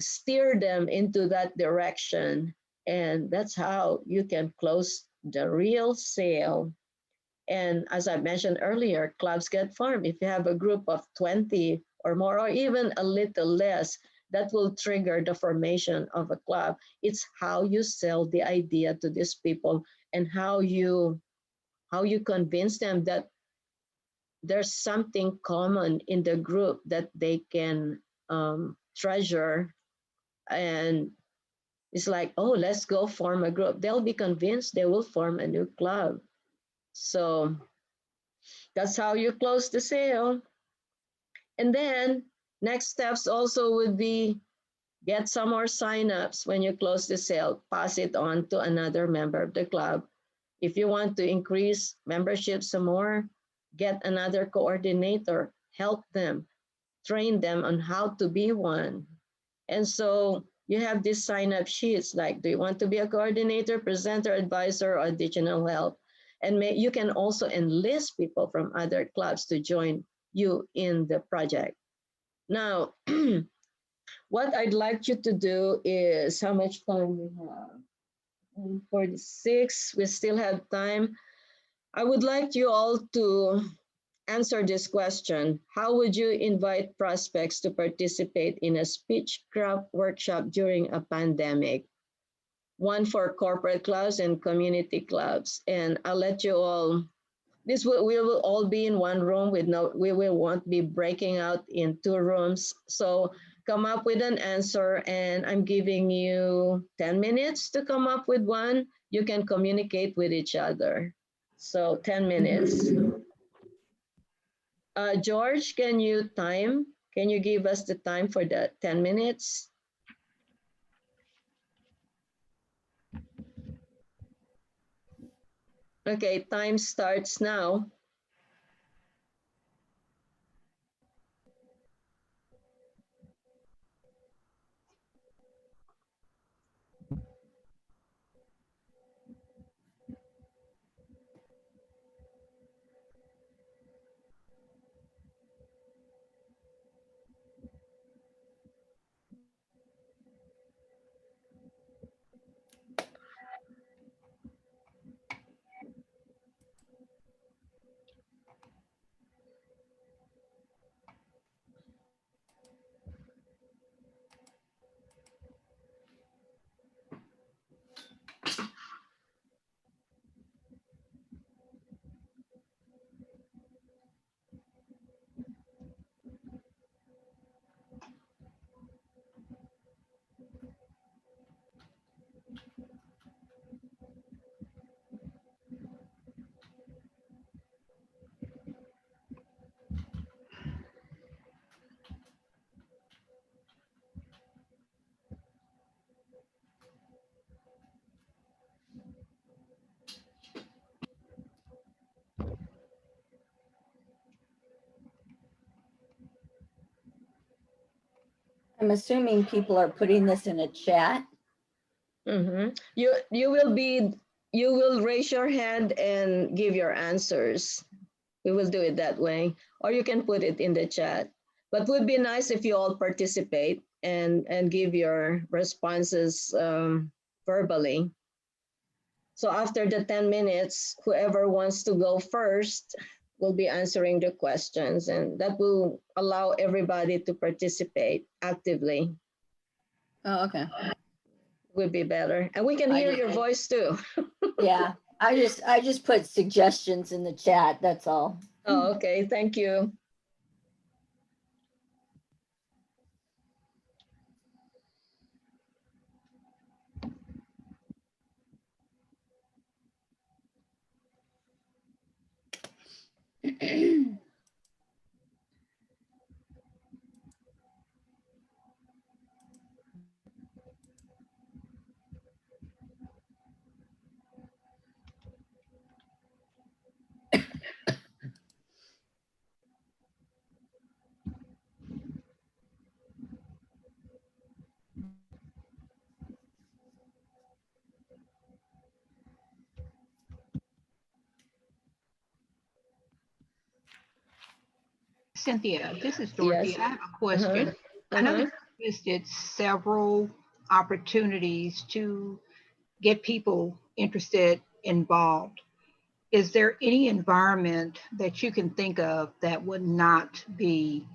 steer them into that direction. And that's how you can close the real sale. And as I mentioned earlier, clubs get formed. If you have a group of 20 or more, or even a little less, that will trigger the formation of a club. It's how you sell the idea to these people and how you convince them that there's something common in the group that they can treasure. And it's like, oh, let's go form a group. They'll be convinced, they will form a new club. So that's how you close the sale. And then next steps also would be Get some more signups. When you close the sale, pass it on to another member of the club. If you want to increase membership some more, get another coordinator, help them, train them on how to be one. And so you have these sign up sheets like, do you want to be a coordinator, presenter, advisor, or additional help? And you can also enlist people from other clubs to join you in the project. Now, what I'd like you to do is, how much time we have? 46, we still have time. I would like you all to answer this question. How would you invite prospects to participate in a speechcraft workshop during a pandemic? One for corporate clubs and community clubs. And I'll let you all, we will all be in one room with we won't be breaking out in two rooms. So come up with an answer, and I'm giving you 10 minutes to come up with one. You can communicate with each other. So 10 minutes. George, can you give us the time for the 10 minutes? Okay, time starts now. I'm assuming people are putting this in a chat. Mm-hmm. You will raise your hand and give your answers. We will do it that way, or you can put it in the chat. But would be nice if you all participate and give your responses verbally. So after the 10 minutes, whoever wants to go first will be answering the questions, and that will allow everybody to participate actively. Oh, okay. Would be better. And we can hear your voice too. Yeah, I just put suggestions in the chat, that's all. Oh, okay, thank you. Cynthia, this is Dorothy. Yes. I have a question. I know that you listed several opportunities to get people interested, involved. Is there any environment that you can think of that would not be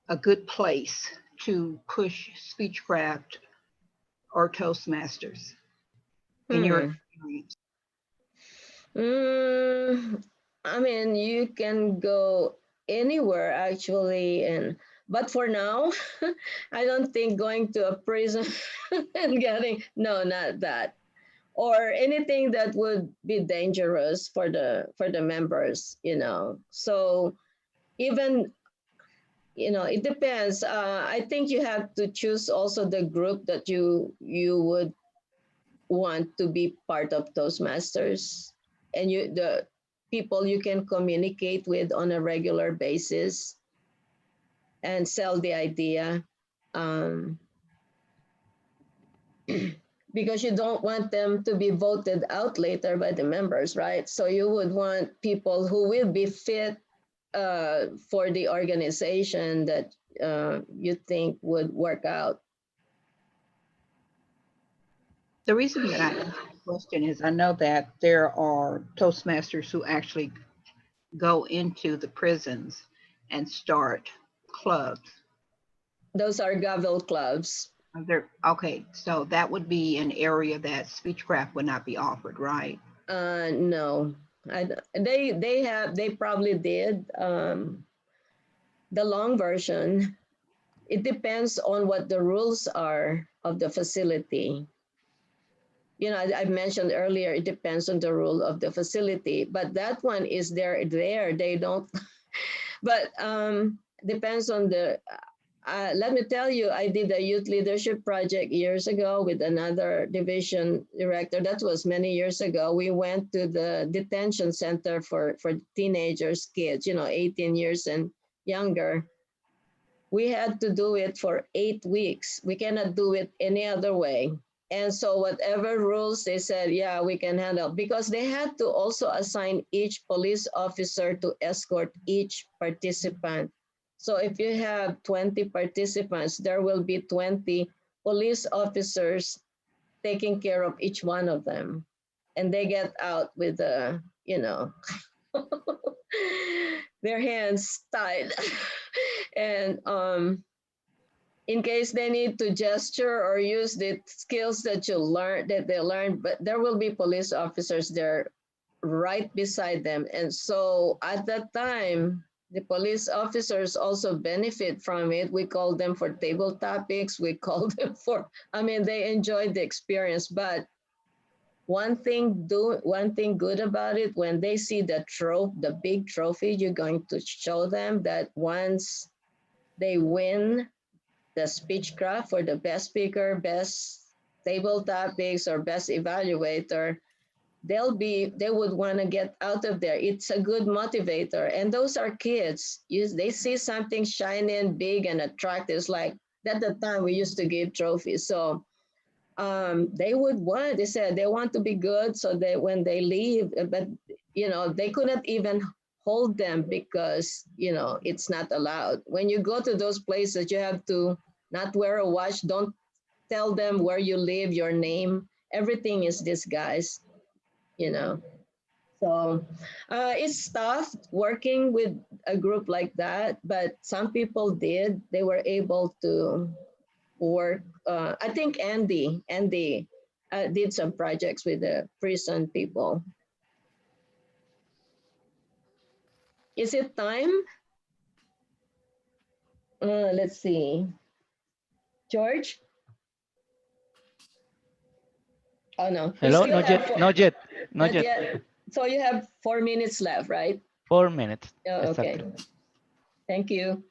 a good place to push Speechcraft or Toastmasters in your experience? I mean, you can go anywhere actually, but for now, I don't think going to a prison and not that, or anything that would be dangerous for the members, So even it depends. I think you have to choose also the group that you would want to be part of Toastmasters, and the people you can communicate with on a regular basis and sell the idea. Um, because you don't want them to be voted out later by the members, right? So you would want people who will be fit for the organization that you think would work out. The reason that I asked the question is I know that there are Toastmasters who actually go into the prisons and start clubs. Those are gavel clubs. Okay, so that would be an area that Speechcraft would not be offered, right? No, they probably did. The long version, it depends on what the rules are of the facility. I mentioned earlier, it depends on the rule of the facility, but that one is there. They don't, but depends on let me tell you, I did a youth leadership project years ago with another division director. That was many years ago. We went to the detention center for teenagers, kids, 18 years and younger. We had to do it for 8 weeks. We cannot do it any other way. And so whatever rules they said, yeah, we can handle, because they had to also assign each police officer to escort each participant. So if you have 20 participants, there will be 20 police officers taking care of each one of them. And they get out with their hands tied. And in case they need to gesture or use the skills that they learned, but there will be police officers there right beside them. And so at that time, the police officers also benefit from it. We call them for table topics. We call them they enjoyed the experience. But one thing good about it, when they see the big trophy, you're going to show them that once they win the Speechcraft for the best speaker, best table topics, or best evaluator, they would want to get out of there. It's a good motivator. And those are kids. They see something shining, big and attractive. It's like at the time we used to give trophies. So they said they want to be good so that when they leave, but they couldn't even hold them because it's not allowed. When you go to those places, you have to not wear a watch. Don't tell them where you live, your name. Everything is disguised. So it's tough working with a group like that, but some people did. They were able to work. I think Andy did some projects with the prison people. Is it time? Let's see. George? Oh, no. Hello? Not yet. Not yet. Not yet. Yet. So you have 4 minutes left, right? 4 minutes. Oh, okay. Exactly. Thank you.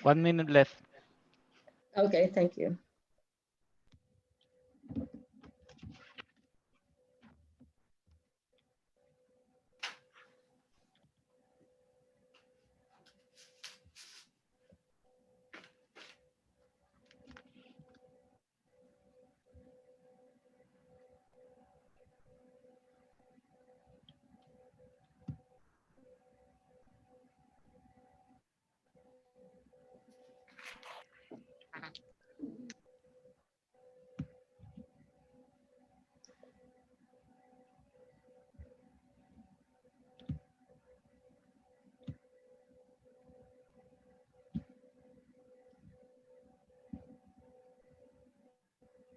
One minute left. Okay, thank you.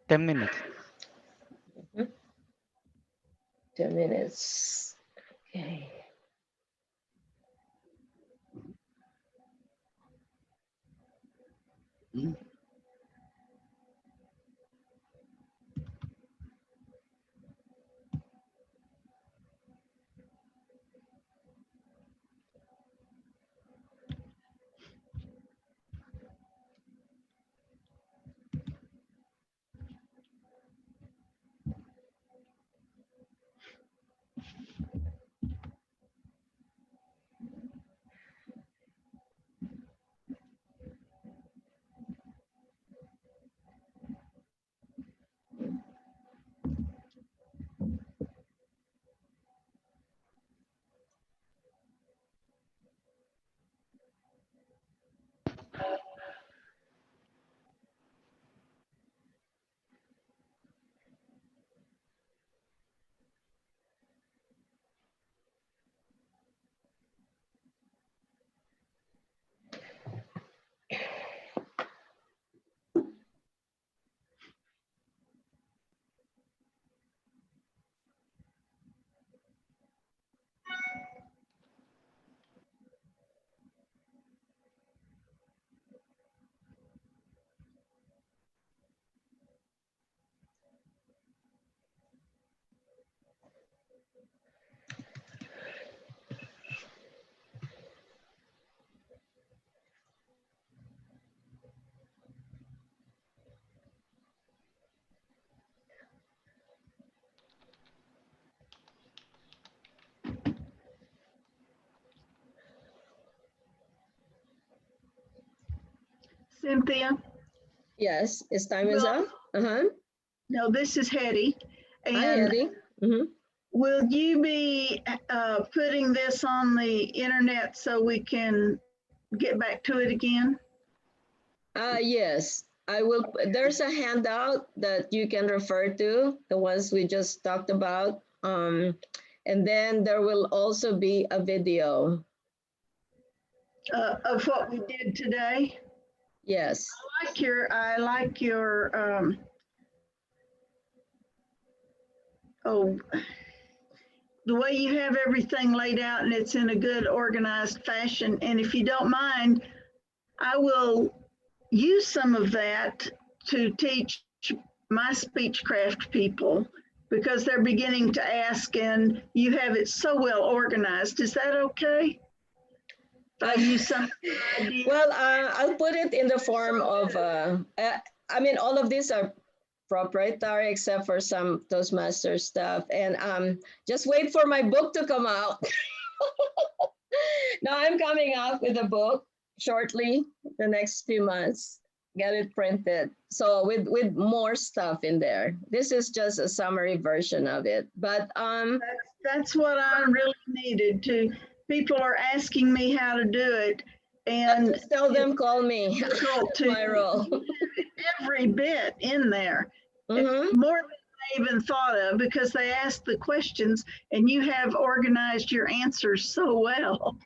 Ten minutes. 10 minutes. Okay. Cynthia, Yes, it's time is Well- up. Uh-huh. no, this is Hetty. Hi, And Eddie. Mm-hmm. will you be putting this on the internet so we can get back to it again? Yes, I will. There's a handout that you can refer to, the ones we just talked about. And then there will also be a video. Of what we did today? Yes. I like your oh, the way you have everything laid out and it's in a good organized fashion. And if you don't mind, I will use some of that to teach my Speechcraft people because they're beginning to ask and you have it so well organized. Is that okay? I use some ideas. Well, I'll put it in the form of, I mean, all of these are proprietary except for some Toastmaster stuff. And just wait for my book to come out. Now I'm coming out with a book shortly, the next few months, get it printed. So with more stuff in there. This is just a summary version of it. But That's what I really needed to. People are asking me how to do it, and just tell them, call me. difficult That's my role. every bit in there. Mhm. More than I even thought of because they asked the questions and you have organized your answers so well.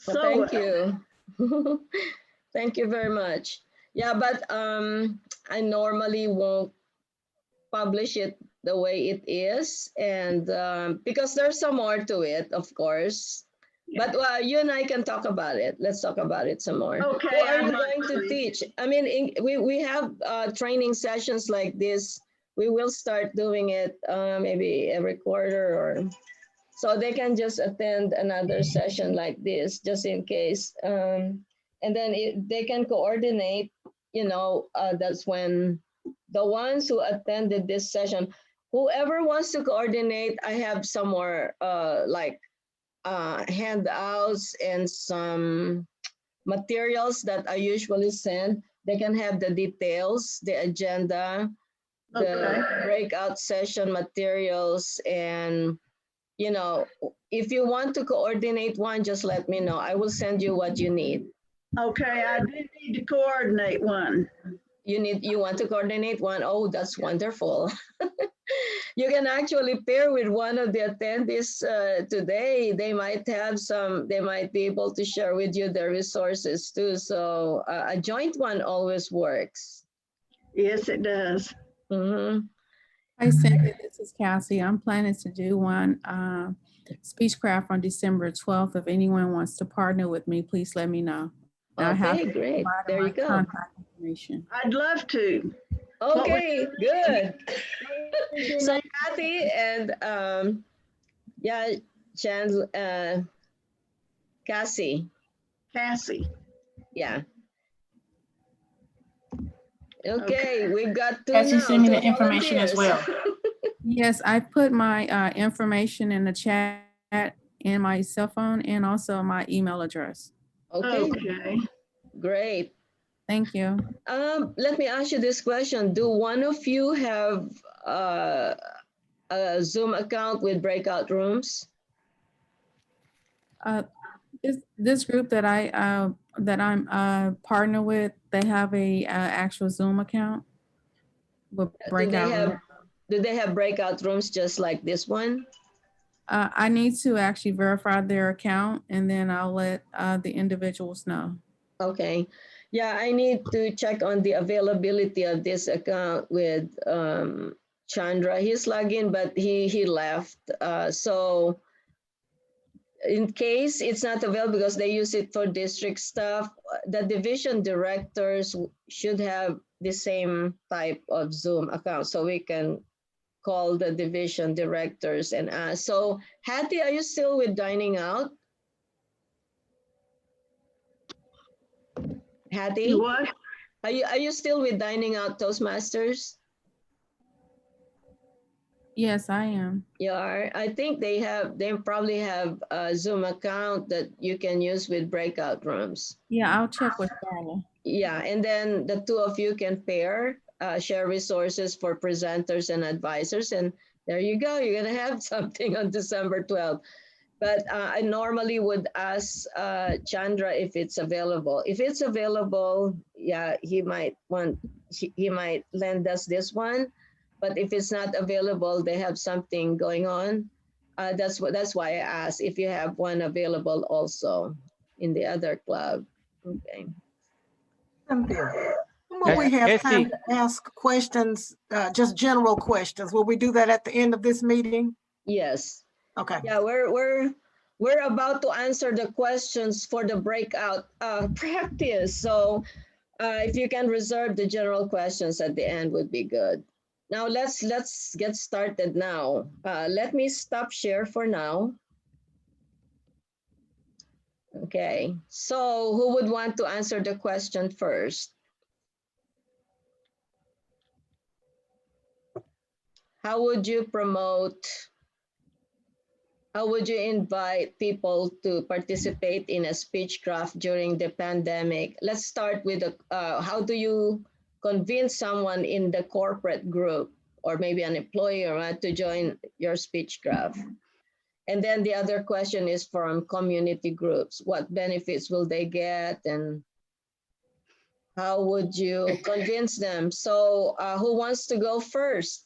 Well, thank you. Thank you very much. Yeah, but I normally won't publish it the way it is, and because there's some more to it, of course. Yeah. But you and I can talk about it. Let's talk about it some more. Okay, Who are I'd you like going to to. teach? I mean, we have training sessions like this. We will start doing it maybe every quarter, or so they can just attend another session like this just in case. And then they can coordinate, that's when the ones who attended this session, whoever wants to coordinate, I have some more like handouts and some materials that I usually send. They can have the details, the agenda, the Okay. breakout session materials, and if you want to coordinate one, just let me know. I will send you what you need. Okay, I do need to coordinate one. You want to coordinate one? Oh, that's wonderful. You can actually pair with one of the attendees today. They might be able to share with you their resources too. So a joint one always works. Yes, it does. Mm-hmm. Hi, Cynthia, this is Cassie. I'm planning to do one Speechcraft on December 12th. If anyone wants to partner with me, please let me know. And I have Okay, great. provided There my you go. contact information. I'd love to. Okay, good. Do So next- Kathy and yeah, Cassie, Cassie. yeah. Okay, we've got two Cassie, now. send me Two the information as volunteers. well. Yes, I put my information in the chat in my cell phone and also my email address. Okay, Okay. great. Thank you. Let me ask you this question. Do one of you have a Zoom account with breakout rooms? This group that I'm partner with, they have a actual Zoom account with breakout room. Do they have breakout rooms just like this one? I need to actually verify their account and then I'll let the individuals know. Okay. Yeah, I need to check on the availability of this account with Chandra. He's logged in, but he left. So in case it's not available because they use it for district stuff, the division directors should have the same type of Zoom account, so we can call the division directors and ask. So Hattie, are you still with Dining Out? Hattie? You what? Are you still with Dining Out Toastmasters? Yes, I am. You are. I think they probably have a Zoom account that you can use with breakout rooms. Yeah, I'll check with Carla. Yeah, and then the two of you can pair, share resources for presenters and advisors, and there you go. You're gonna have something on December 12th. But I normally would ask Chandra if it's available. If it's available, yeah, he might lend us this one. But if it's not available, they have something going on. That's why I asked if you have one available also in the other club. Okay. Cynthia, will we have time to ask questions, just general questions? Will we do that at the end of this meeting? Yes. Okay. Yeah, we're about to answer the questions for the breakout practice. So if you can reserve the general questions at the end would be good. Now let's get started now. Let me stop share for now. Okay, so who would want to answer the question first? How would you invite people to participate in a Speechcraft during the pandemic? Let's start with how do you convince someone in the corporate group or maybe an employer to join your Speechcraft? And then the other question is from community groups. What benefits will they get and how would you convince them? So who wants to go first?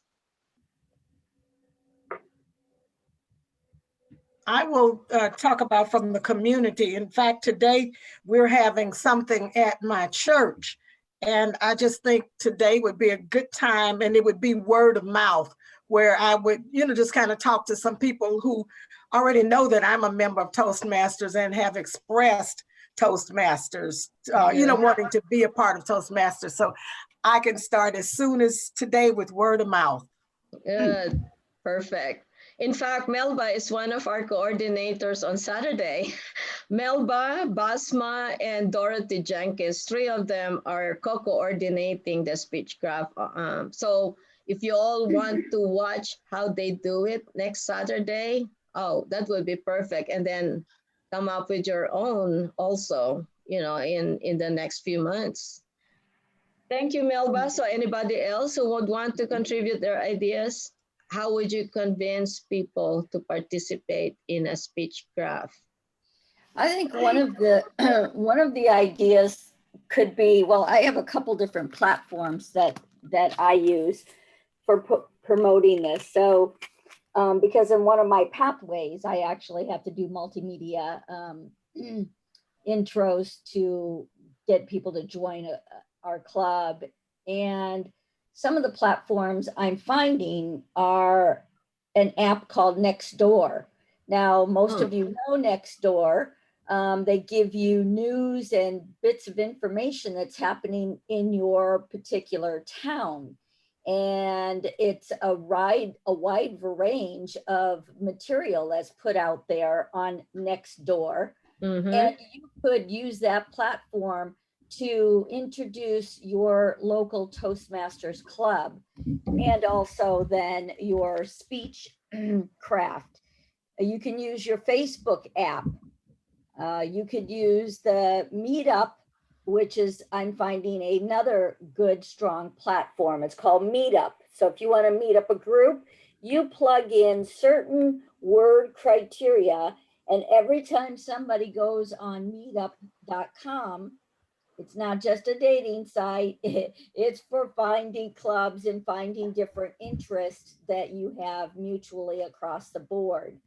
I will talk about from the community. In fact, today we're having something at my church And I just think today would be a good time, and it would be word of mouth, where I would, just kind of talk to some people who already know that I'm a member of Toastmasters and have expressed Toastmasters, wanting to be a part of Toastmasters. So I can start as soon as today with word of mouth. Good, perfect. In fact, Melba is one of our coordinators on Saturday. Melba, Basma, and Dorothy Jenkins, 3 of them are co-coordinating the Speechcraft. So if you all want to watch how they do it next Saturday, that would be perfect. And then come up with your own also, in the next few months. Thank you, Melba. So anybody else who would want to contribute their ideas? How would you convince people to participate in a Speechcraft? I think one of the ideas could be, well, I have a couple different platforms that I use for promoting this. So because in one of my pathways, I actually have to do multimedia intros to get people to join our club. And some of the platforms I'm finding are an app called Nextdoor. Now, most of you know Nextdoor. They give you news and bits of information that's happening in your particular town. And it's a wide range of material that's put out there on Nextdoor. And you could use that platform to introduce your local Toastmasters club and also then your speech craft. You can use your Facebook app. You could use the Meetup, which is, I'm finding, another good, strong platform. It's called Meetup. So if you want to meet up a group, you plug in certain word criteria, and every time somebody goes on meetup.com, it's not just a dating site, it's for finding clubs and finding different interests that you have mutually across the board.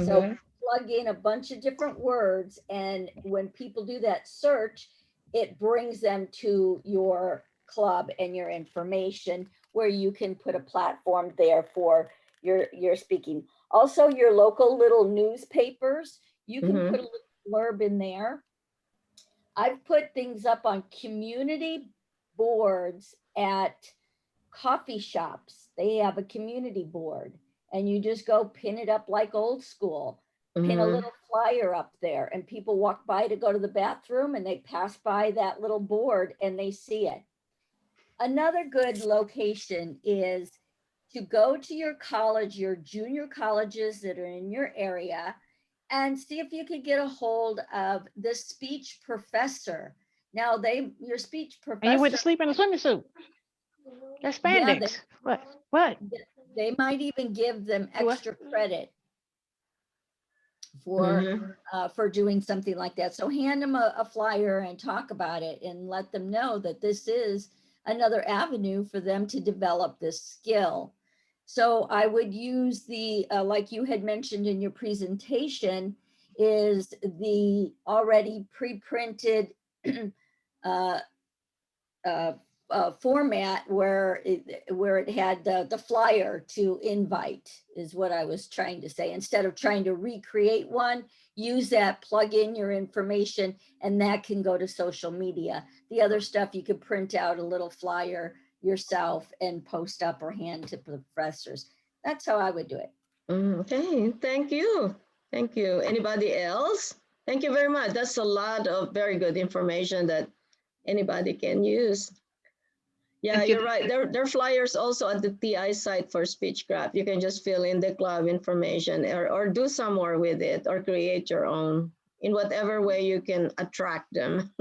So plug in a bunch of different words, and when people do that search, it brings them to your club and your information, where you can put a platform there for your speaking. Also, your local little newspapers, you can put a little blurb in there. I've put things up on community boards at coffee shops. They have a community board, and you just go pin it up like old school. Pin a little flyer up there, and people walk by to go to the bathroom, and they pass by that little board and they see it. Another good location is to go to your college, your junior colleges that are in your area, and see if you could get a hold of the speech professor. Now, your speech professor. And you went to sleep in a swimming suit. That's spandex. Yeah, what? They might even give them extra credit for doing something like that. So hand them a flyer and talk about it, and let them know that this is another avenue for them to develop this skill. So I would use the, like you had mentioned in your presentation, is the already pre-printed format where it had the flyer to invite, is what I was trying to say. Instead of trying to recreate one, use that, plug in your information, and that can go to social media. The other stuff, you could print out a little flyer yourself and post up or hand to professors. That's how I would do it. Okay, thank you. Thank you. Anybody else? Thank you very much. That's a lot of very good information that anybody can use. Yeah, you're right. There are flyers also at the TI site for Speechcraft. You can just fill in the club information or do some more with it, or create your own in whatever way you can attract them.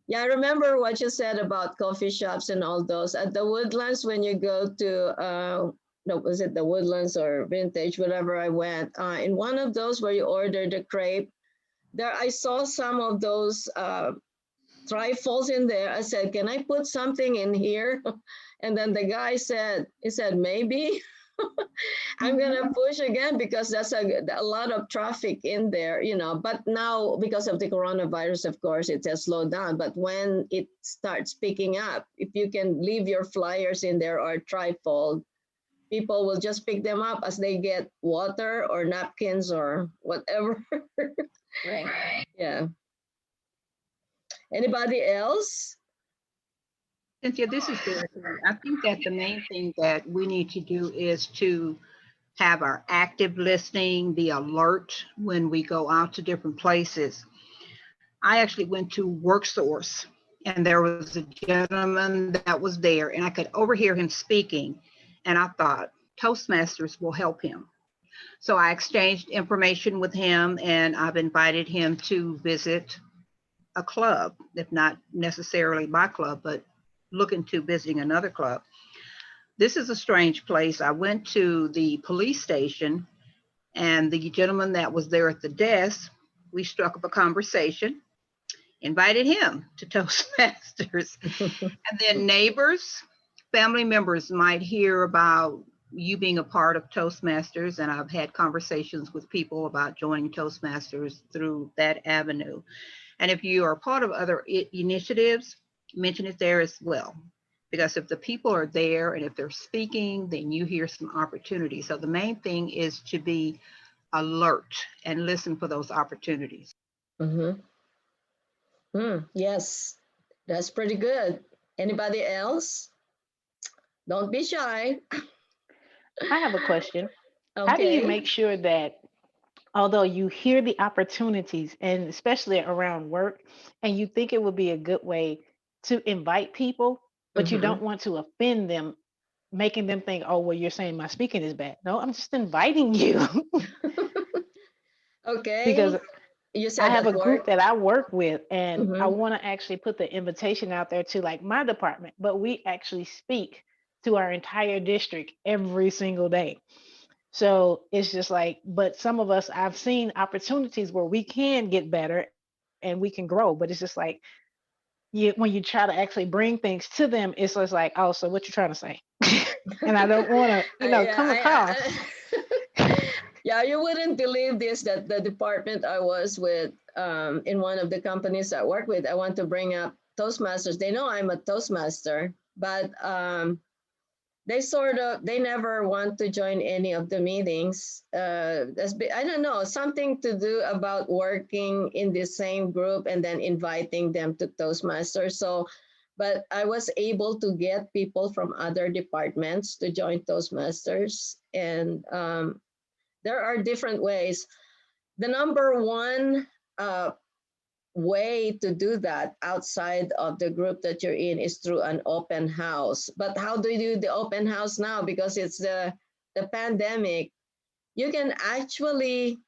Yeah, I remember what you said about coffee shops and all those. At the Woodlands, when you go to, no, was it the Woodlands or Vintage, whatever I went, in one of those where you ordered a crepe, there I saw some of those trifles in there. I said, can I put something in here? And then the guy said, he said, maybe. I'm gonna push again because that's a lot of traffic in there, you know. But now, because of the coronavirus, of course, it has slowed down. But when it starts picking up, if you can leave your flyers in there or trifold, people will just pick them up as they get water or napkins or whatever. Right. Yeah. Anybody else? Cynthia, this is Dorothy. I think that the main thing that we need to do is to have our active listening, be alert when we go out to different places. I actually went to WorkSource, and there was a gentleman that was there, and I could overhear him speaking, and I thought Toastmasters will help him. So I exchanged information with him, and I've invited him to visit a club, if not necessarily my club, but look into visiting another club. This is a strange place. I went to the police station, and the gentleman that was there at the desk, we struck up a conversation, invited him to Toastmasters. And then neighbors, family members might hear about you being a part of Toastmasters, and I've had conversations with people about joining Toastmasters through that avenue. And if you are a part of other initiatives, mention it there as well. Because if the people are there and if they're speaking, then you hear some opportunities. So the main thing is to be alert and listen for those opportunities. Yes, that's pretty good. Anybody else? Don't be shy. I have a question. How do you Okay. make sure that although you hear the opportunities, and especially around work, and you think it would be a good way to invite people, but you don't want to offend them, making them think, oh, well, you're saying my speaking is bad. No, I'm just inviting you Okay. because You I said have a at group work. that I work with, and I Mm-hmm. want to actually put the invitation out there to like my department, but we actually speak to our entire district every single day. So it's just like, but some of us, I've seen opportunities where we can get better and we can grow, but it's just like, when you try to actually bring things to them, it's just like, oh, so what you trying to say? And I don't want to, Yeah, come across. yeah, you wouldn't believe this that the department I was with in one of the companies I work with, I want to bring up Toastmasters. They know I'm a Toastmaster, but they never want to join any of the meetings. I don't know, something to do about working in the same group and then inviting them to Toastmasters. So, but I was able to get people from other departments to join Toastmasters, and there are different ways. The number one uh, way to do that outside of the group that you're in is through an open house. But how do you do the open house now? Because it's the pandemic. You can actually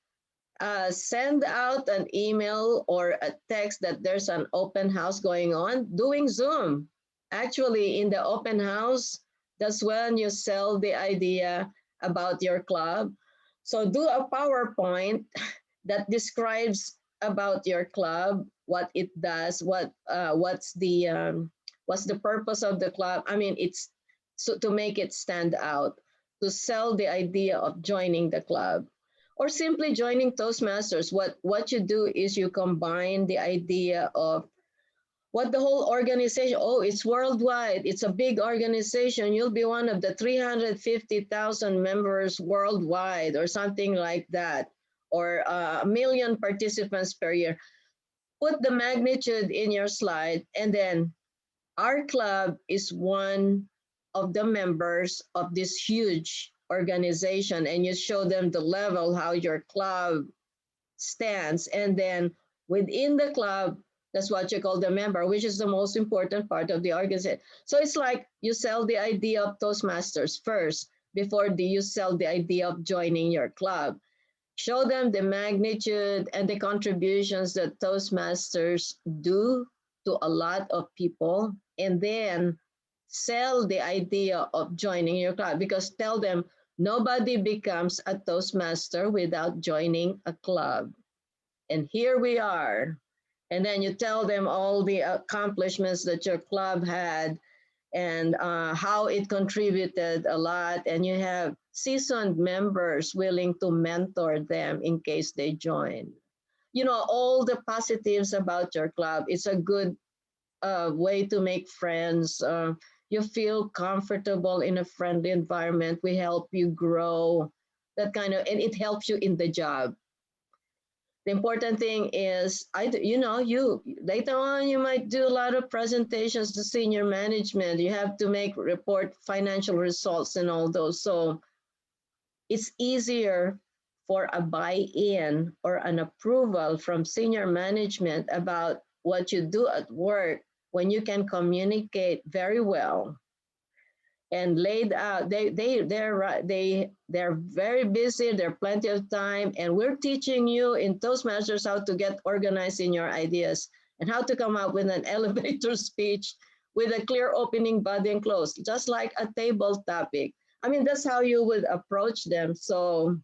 send out an email or a text that there's an open house going on doing Zoom. Actually, in the open house, that's when you sell the idea about your club. So do a PowerPoint that describes about your club, what it does, what's the purpose of the club. I mean, it's so to make it stand out, to sell the idea of joining the club, or simply joining Toastmasters. What you do is you combine the idea of what the whole organization, oh, it's worldwide, it's a big organization, you'll be one of the 350,000 members worldwide or something like that, or a million participants per year. Put the magnitude in your slide, and then our club is one of the members of this huge organization, and you show them the level how your club stands, and then within the club, that's what you call the member, which is the most important part of the organization. So it's like you sell the idea of Toastmasters first before you sell the idea of joining your club. Show them the magnitude and the contributions that Toastmasters do to a lot of people, and then sell the idea of joining your club, because tell them nobody becomes a Toastmaster without joining a club. And here we are. And then you tell them all the accomplishments that your club had, and how it contributed a lot. And you have seasoned members willing to mentor them in case they join. You know, all the positives about your club. It's a good way to make friends. You feel comfortable in a friendly environment. We help you grow, that kind of, and it helps you in the job. The important thing is, you later on you might do a lot of presentations to senior management. You have to report financial results and all those. So it's easier for a buy-in or an approval from senior management about what you do at work when you can communicate very well and laid out. They're very busy. There are plenty of time, and we're teaching you in Toastmasters how to get organized in your ideas and how to come up with an elevator speech with a clear opening, body, and close, just like a table topic. I mean, that's how you would approach them. So,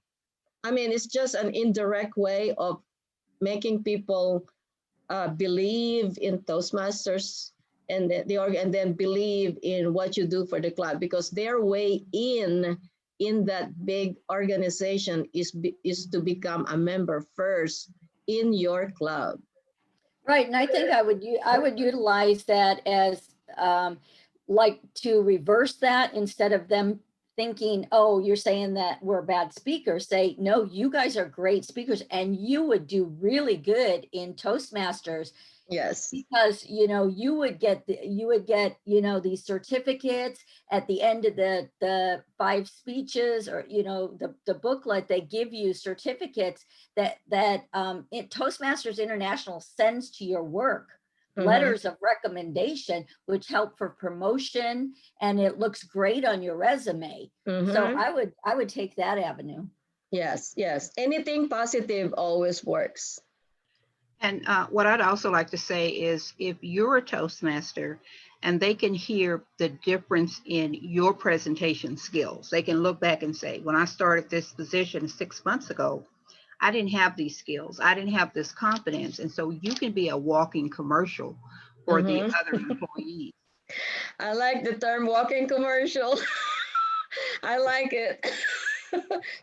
I mean, it's just an indirect way of making people believe in Toastmasters and and then believe in what you do for the club, because their way in that big organization is to become a member first in your club. Right, and I think I would utilize that as like to reverse that, instead of them thinking, oh, you're saying that we're bad speakers. Say, no, you guys are great speakers and you would do really good in Toastmasters. Yes. Because, you would get, these certificates at the end of the 5 speeches, or, the booklet. They give you certificates that Toastmasters International sends to your work. Letters of recommendation, which help for promotion, and it looks great on your resume. So I would take that avenue. Yes. Anything positive always works. And what I'd also like to say is, if you're a Toastmaster and they can hear the difference in your presentation skills, they can look back and say, when I started this position 6 months ago, I didn't have these skills. I didn't have this confidence. And so you can be a walking commercial for the other employees. I like the term walking commercial. I like it.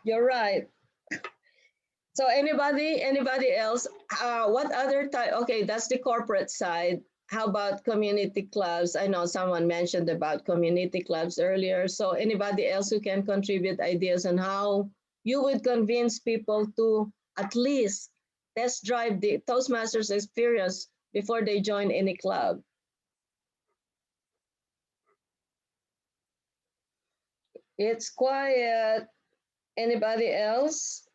You're right. So anybody else? What other type? Okay, that's the corporate side. How about community clubs? I know someone mentioned about community clubs earlier. So anybody else who can contribute ideas on how you would convince people to at least test drive the Toastmasters experience before they join any club? It's quiet. Anybody else?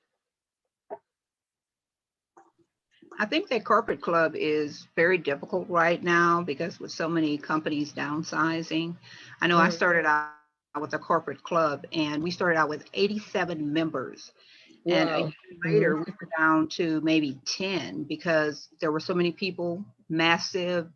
I think that corporate club is very difficult right now because with so many companies downsizing. I know I started out with a corporate club and we started out with 87 members. Wow. And a year later, we were down to maybe 10 because there were so many people, massive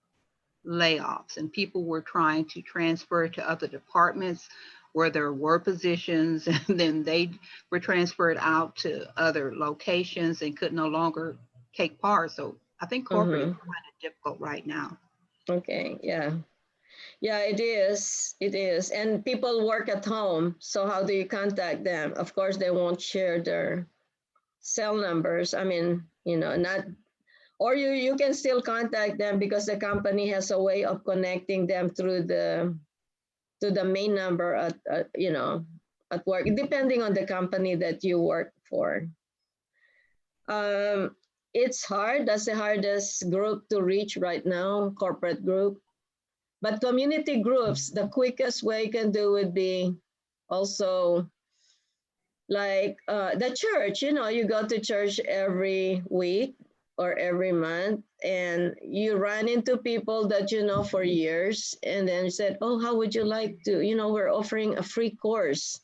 layoffs, and people were trying to transfer to other departments where there were positions, and then they were transferred out to other locations and could no longer take part. So I think corporate is kind of difficult right now. Okay, yeah. Yeah, it is. It is. And people work at home. So how do you contact them? Of course, they won't share their cell numbers. I mean, not, or you can still contact them because the company has a way of connecting them through to the main number at work, depending on the company that you work for. It's hard. That's the hardest group to reach right now, corporate group. But community groups, the quickest way you can do would be also like the church. You go to church every week or every month, and you run into people that you know for years, and then you said, oh, how would you like to, we're offering a free course.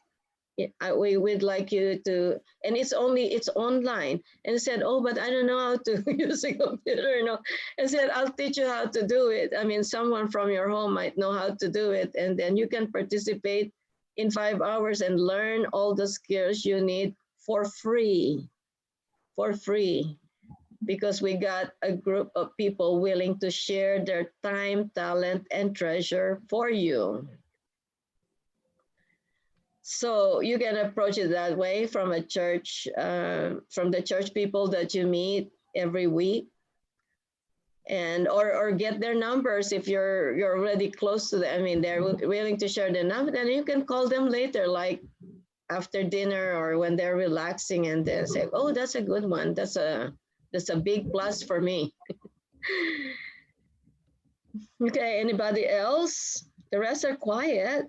We would like you to, and it's online. And said, oh, but I don't know how to use a computer. And said, I'll teach you how to do it. I mean, someone from your home might know how to do it. And then you can participate in 5 hours and learn all the skills you need for free. because we got a group of people willing to share their time, talent, and treasure for you. So you can approach it that way from a church, from the church people that you meet every week, and or get their numbers if you're already close to them. I mean, they're willing to share their number, then you can call them later, like after dinner or when they're relaxing, and they say, "Oh, that's a good one. That's a big plus for me." Okay, anybody else? The rest are quiet.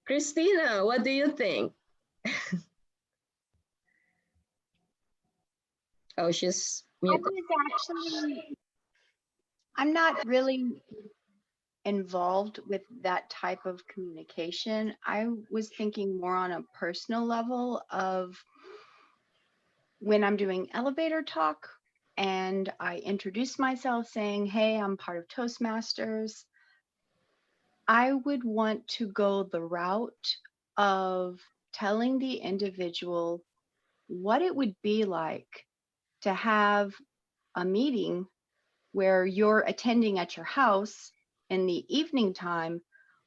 Christina, what do you think? Oh, she's I mute. was actually, I'm not really involved with that type of communication. I was thinking more on a personal level of when I'm doing elevator talk and I introduce myself saying, hey, I'm part of Toastmasters. I would want to go the route of telling the individual what it would be like to have a meeting where you're attending at your house in the evening time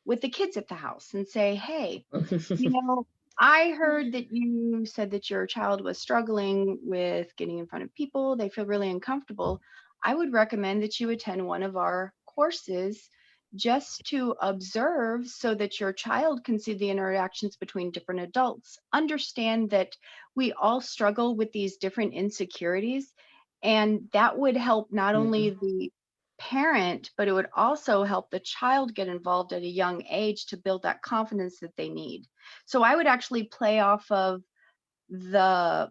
with the kids at the house and say, hey, you know, I heard that you said that your child was struggling with getting in front of people. They feel really uncomfortable. I would recommend that you attend one of our courses just to observe so that your child can see the interactions between different adults. Understand that we all struggle with these different insecurities, and that would help not only the parent, but it would also help the child get involved at a young age to build that confidence that they need. So I would actually play off of the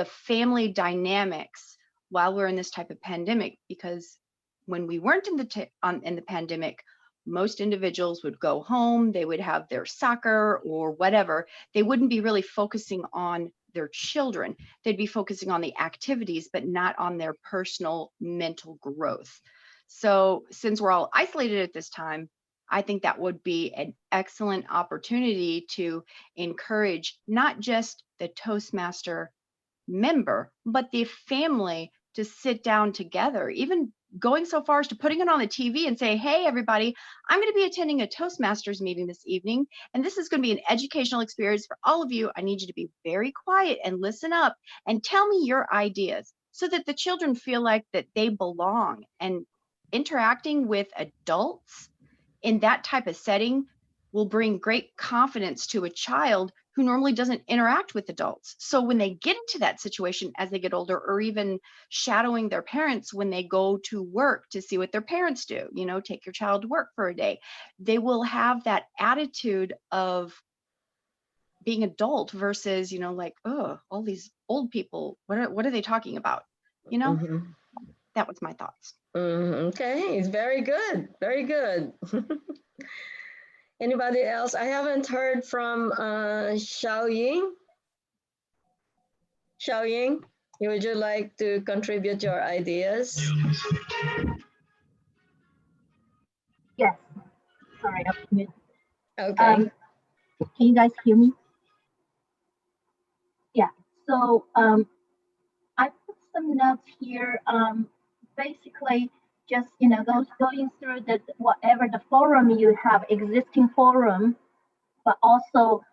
family dynamics while we're in this type of pandemic, because when we weren't in the pandemic, most individuals would go home, they would have their soccer or whatever. They wouldn't be really focusing on their children. They'd be focusing on the activities, but not on their personal mental growth. So since we're all isolated at this time, I think that would be an excellent opportunity to encourage not just the Toastmaster member, but the family to sit down together, even going so far as to putting it on the TV and say, hey, everybody, I'm going to be attending a Toastmasters meeting this evening, and this is going to be an educational experience for all of you. I need you to be very quiet and listen up and tell me your ideas so that the children feel like that they belong. And interacting with adults in that type of setting will bring great confidence to a child who normally doesn't interact with adults. So when they get into that situation as they get older, or even shadowing their parents when they go to work to see what their parents do, you know, take your child to work for a day, they will have that attitude of being adult versus, you know, like, oh, all these old people, what are they talking about? You know, that was my thoughts. Okay, it's very good. Very good. Anybody else? I haven't heard from Xiaoying. Xiaoying, would you like to contribute your ideas? Yes. Sorry, I'm muted. Okay. Can you guys hear me? Yeah. So I put some notes here. Basically, just going through whatever the forum you have, existing forum, but also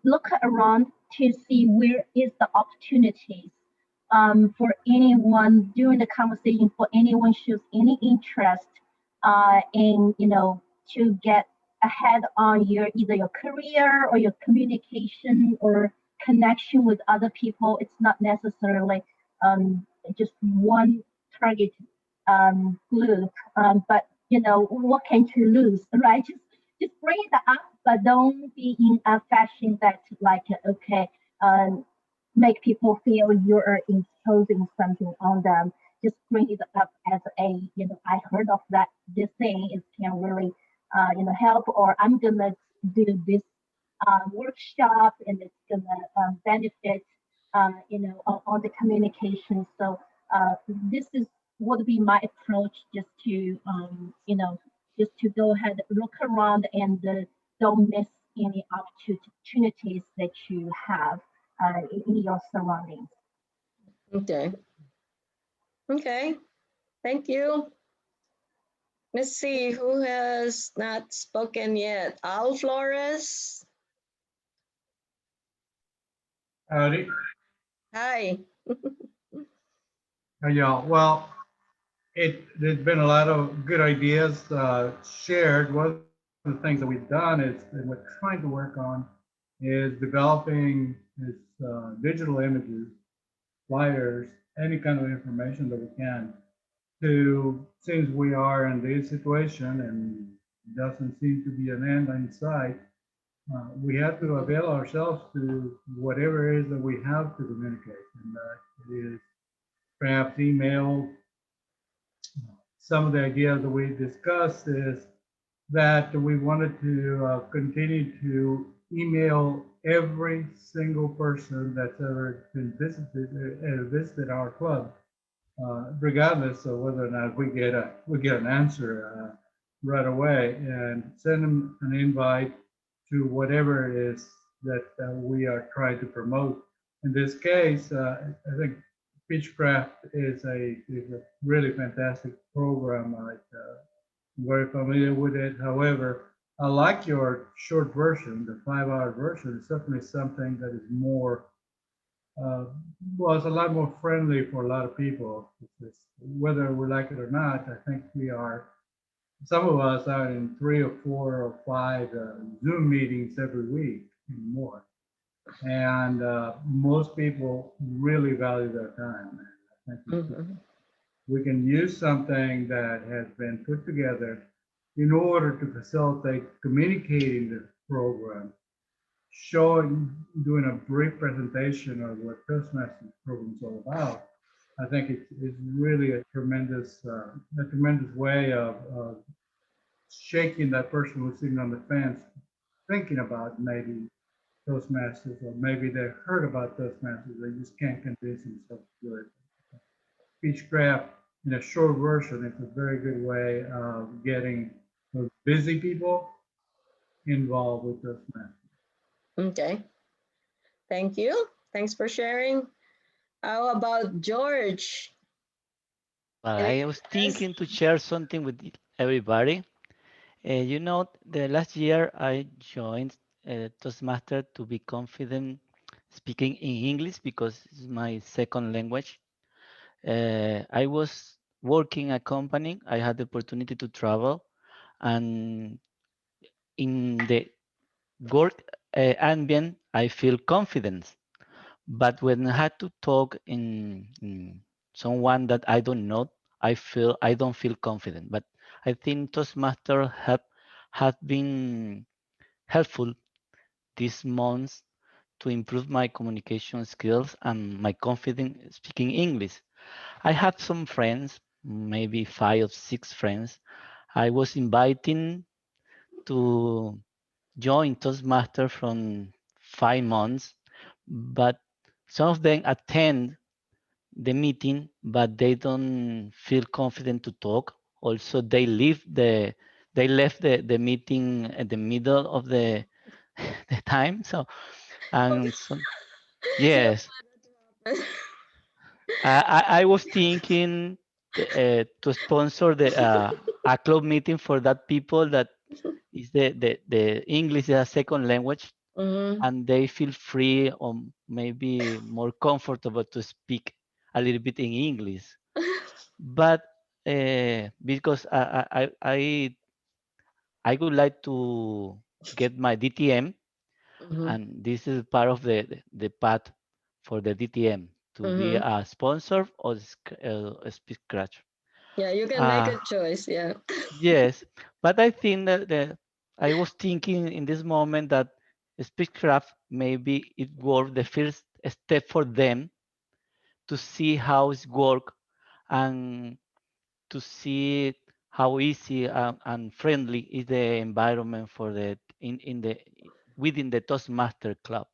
look around to see where is the opportunities for anyone during the conversation, for anyone shows any interest in to get ahead on either your career or your communication or connection with other people. It's not necessarily just one target group, but what can you lose, right? Just bring it up, but don't be in a fashion that like okay, make people feel you're imposing something on them. Just bring it up as a I heard of that this thing, it can really help, or I'm gonna do this workshop and it's gonna benefit on the communication. So this is would be my approach, just to just to go ahead, look around, and don't miss any opportunities that you have in your surroundings. Okay. Okay. Thank you. Let's see who has not spoken yet. Al Flores. Howdy. Hi. How y'all? Well, there's been a lot of good ideas shared. One of the things that we've done is, and we're trying to work on, is developing this digital images, flyers, any kind of information that we can to, since we are in this situation and doesn't seem to be an end in sight, we have to avail ourselves to whatever it is that we have to communicate. And it is perhaps email. Some of the ideas that we discussed is that we wanted to continue to email every single person that's ever been visited our club, regardless of whether or not we get an answer right away, and send them an invite to whatever it is that we are trying to promote. In this case, I think Speechcraft is a really fantastic program. I'm very familiar with it. However, I like your short version, the 5-hour version. It's certainly something that is more, well, it's a lot more friendly for a lot of people. Whether we like it or not, I think some of us are in 3 or 4 or 5 Zoom meetings every week and more. And most people really value their time. I think we can use something that has been put together in order to facilitate communicating the program, doing a brief presentation of what Toastmasters program is all about. I think it's really a tremendous way of shaking that person who's sitting on the fence, thinking about maybe Toastmasters, or maybe they've heard about Toastmasters, they just can't convince themselves to do it. Speechcraft, in a short version, it's a very good way of getting those busy people involved with Toastmasters. Okay. Thank you. Thanks for sharing. How about George? Well, I was thinking to share something with everybody. The last year I joined Toastmaster to be confident speaking in English because it's my second language. I was working a company. I had the opportunity to travel, and in the work ambient, I feel confidence. But when I had to talk in someone that I don't know, I don't feel confident. But I think Toastmaster have been helpful these months to improve my communication skills and my confidence speaking English. I had some friends, maybe 5 or 6 friends. I was inviting to join Toastmaster from 5 months, but some of them attend the meeting, but they don't feel confident to talk. Also, they left the meeting at the middle of the the time. So and so, yes, I was thinking to sponsor a club meeting for that people that is the English is a second language, and they feel free or maybe more comfortable to speak a little bit in English. But because I would like to get my DTM, and this is part of the path for the DTM to be a sponsor or a Speechcraft. Yeah, you can make a choice. Yeah. Yes, but I think that I was thinking in this moment that Speechcraft maybe it was the first step for them to see how it work and to see how easy and friendly is the environment for the in the within the Toastmaster club.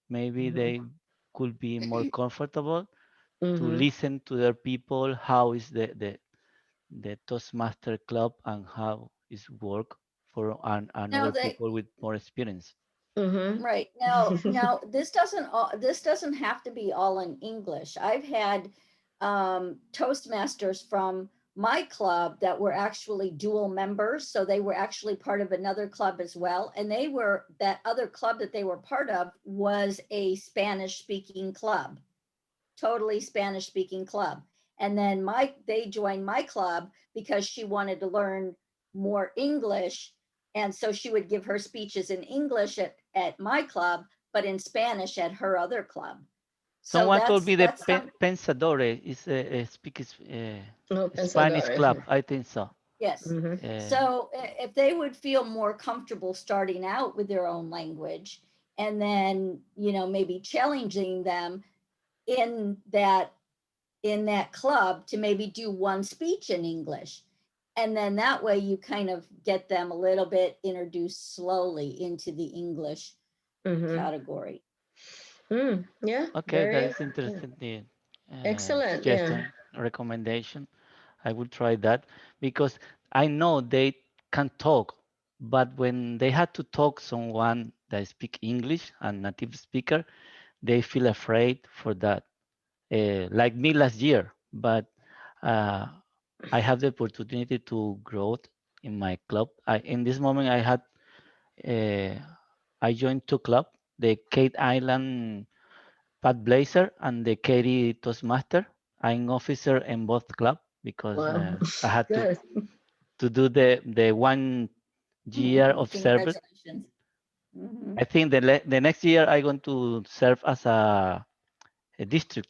Maybe they could be more comfortable to listen to their people, how is the Toastmaster club and how is work for No, another they people with more experience. Right. Now this doesn't have to be all in English. I've had Toastmasters from my club that were actually dual members. So they were actually part of another club as well. And that other club that they were part of was a Spanish speaking club, totally Spanish speaking club. And then they joined my club because she wanted to learn more English. And so she would give her speeches in English at my club, but in Spanish at her other club. So Someone told me the that's some, Pensadore is a No, Spanish Pensadores. club. I think so. yes. Uh, So if they would feel more comfortable starting out with their own language and then, maybe challenging them in that club to maybe do one speech in English. And then that way you kind of get them a little bit introduced slowly into the English category. Yeah. okay, that is interesting. Excellent. Yeah. Suggestion, recommendation. I will try that because I know they can talk, but when they had to talk someone that speak English and native speaker, they feel afraid for that. Like me last year, but I have the opportunity to grow in my club. In this moment, I joined two clubs, the Kate Island Pat Blazer and the Katy Toastmaster. I'm officer in both club because Wow. I had Good. to do the 1 year of service. Congratulations. Mhm. I think the next year I'm going to serve as a district.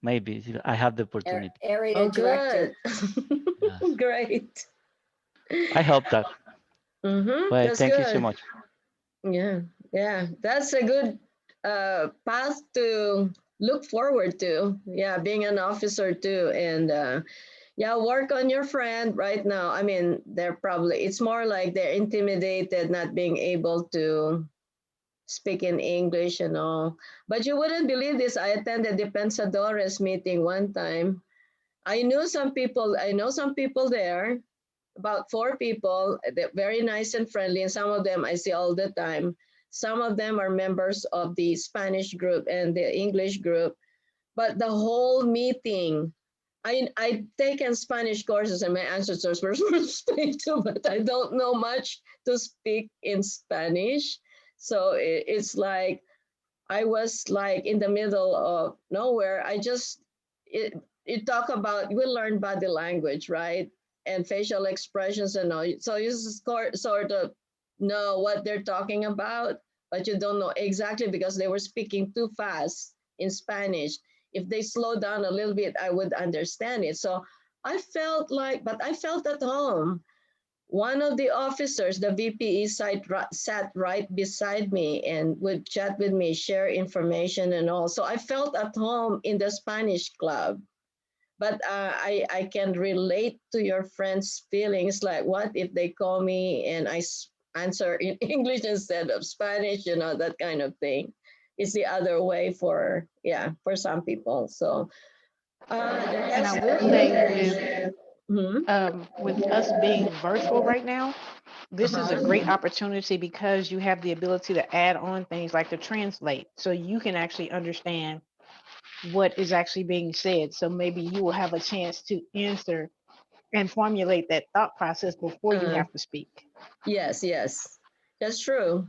Maybe if I have the opportunity. Area Oh, director. good. Yes. Great. I hope that. Well, That's thank you so good. much. Yeah. Yeah. That's a good path to look forward to. Yeah. Being an officer too. And yeah, work on your friend right now. I mean, it's more like they're intimidated not being able to speak in English and all. But you wouldn't believe this. I attended the Pensadores meeting one time. I know some people there, about 4 people. They're very nice and friendly, and some of them I see all the time. Some of them are members of the Spanish group and the English group. But the whole meeting, I've taken Spanish courses and my ancestors were Spanish too, but I don't know much to speak in Spanish. So it's like I was like in the middle of nowhere. You talk about, we learn body language, right? And facial expressions and all. So you sort of know what they're talking about, but you don't know exactly because they were speaking too fast in Spanish. If they slow down a little bit, I would understand it. So but I felt at home. One of the officers, the VPE, sat right beside me and would chat with me, share information and all. So I felt at home in the Spanish club. But I can relate to your friend's feelings. Like, what if they call me and I answer in English instead of Spanish, that kind of thing. It's the other way for some people. So, And I will say with us being virtual right now, this is a great opportunity because you have the ability to add on things like to translate. So you can actually understand what is actually being said. So maybe you will have a chance to answer and formulate that thought process before you have to speak. Yes, that's true.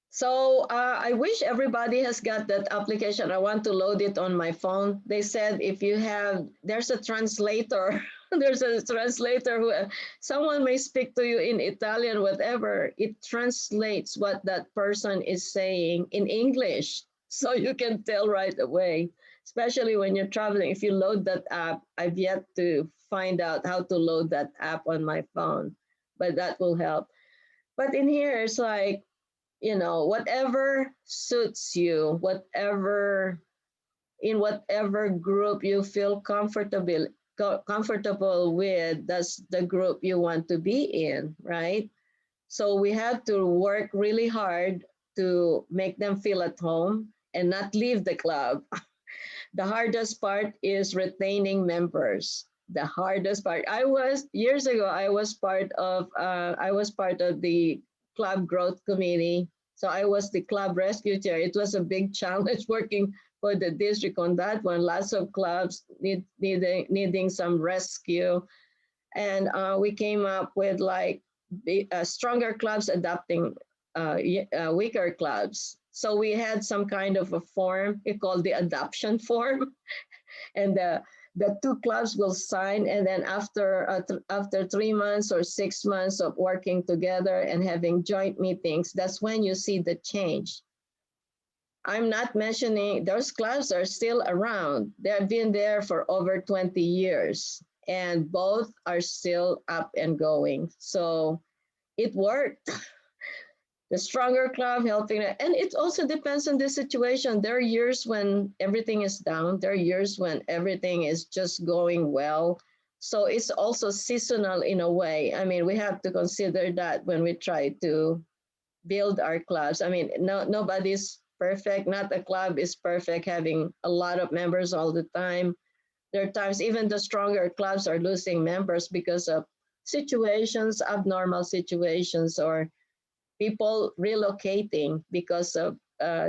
So I wish everybody has got that application. I want to load it on my phone. They said there's a translator. There's a translator who someone may speak to you in Italian, whatever. It translates what that person is saying in English. So you can tell right away, especially when you're traveling. If you load that app, I've yet to find out how to load that app on my phone, but that will help. But in here, it's like, whatever suits you, in whatever group you feel comfortable with, that's the group you want to be in, right? So we have to work really hard to make them feel at home and not leave the club. The hardest part is retaining members. The hardest part. Years ago, I was part of the club growth committee. So I was the club rescue chair. It was a big challenge working for the district on that one. Lots of clubs needing some rescue. And we came up with like stronger clubs adopting weaker clubs. So we had some kind of a form we call the adoption form. And the two clubs will sign, and then after 3 months or 6 months of working together and having joint meetings, that's when you see the change. I'm not mentioning those clubs are still around. They've been there for over 20 years, and both are still up and going. So it worked. The stronger club helping, and it also depends on the situation. There are years when everything is down. There are years when everything is just going well. So it's also seasonal in a way. I mean, we have to consider that when we try to build our clubs. I mean, nobody's perfect. Not a club is perfect, having a lot of members all the time. There are times even the stronger clubs are losing members because of situations, abnormal situations, or people relocating because of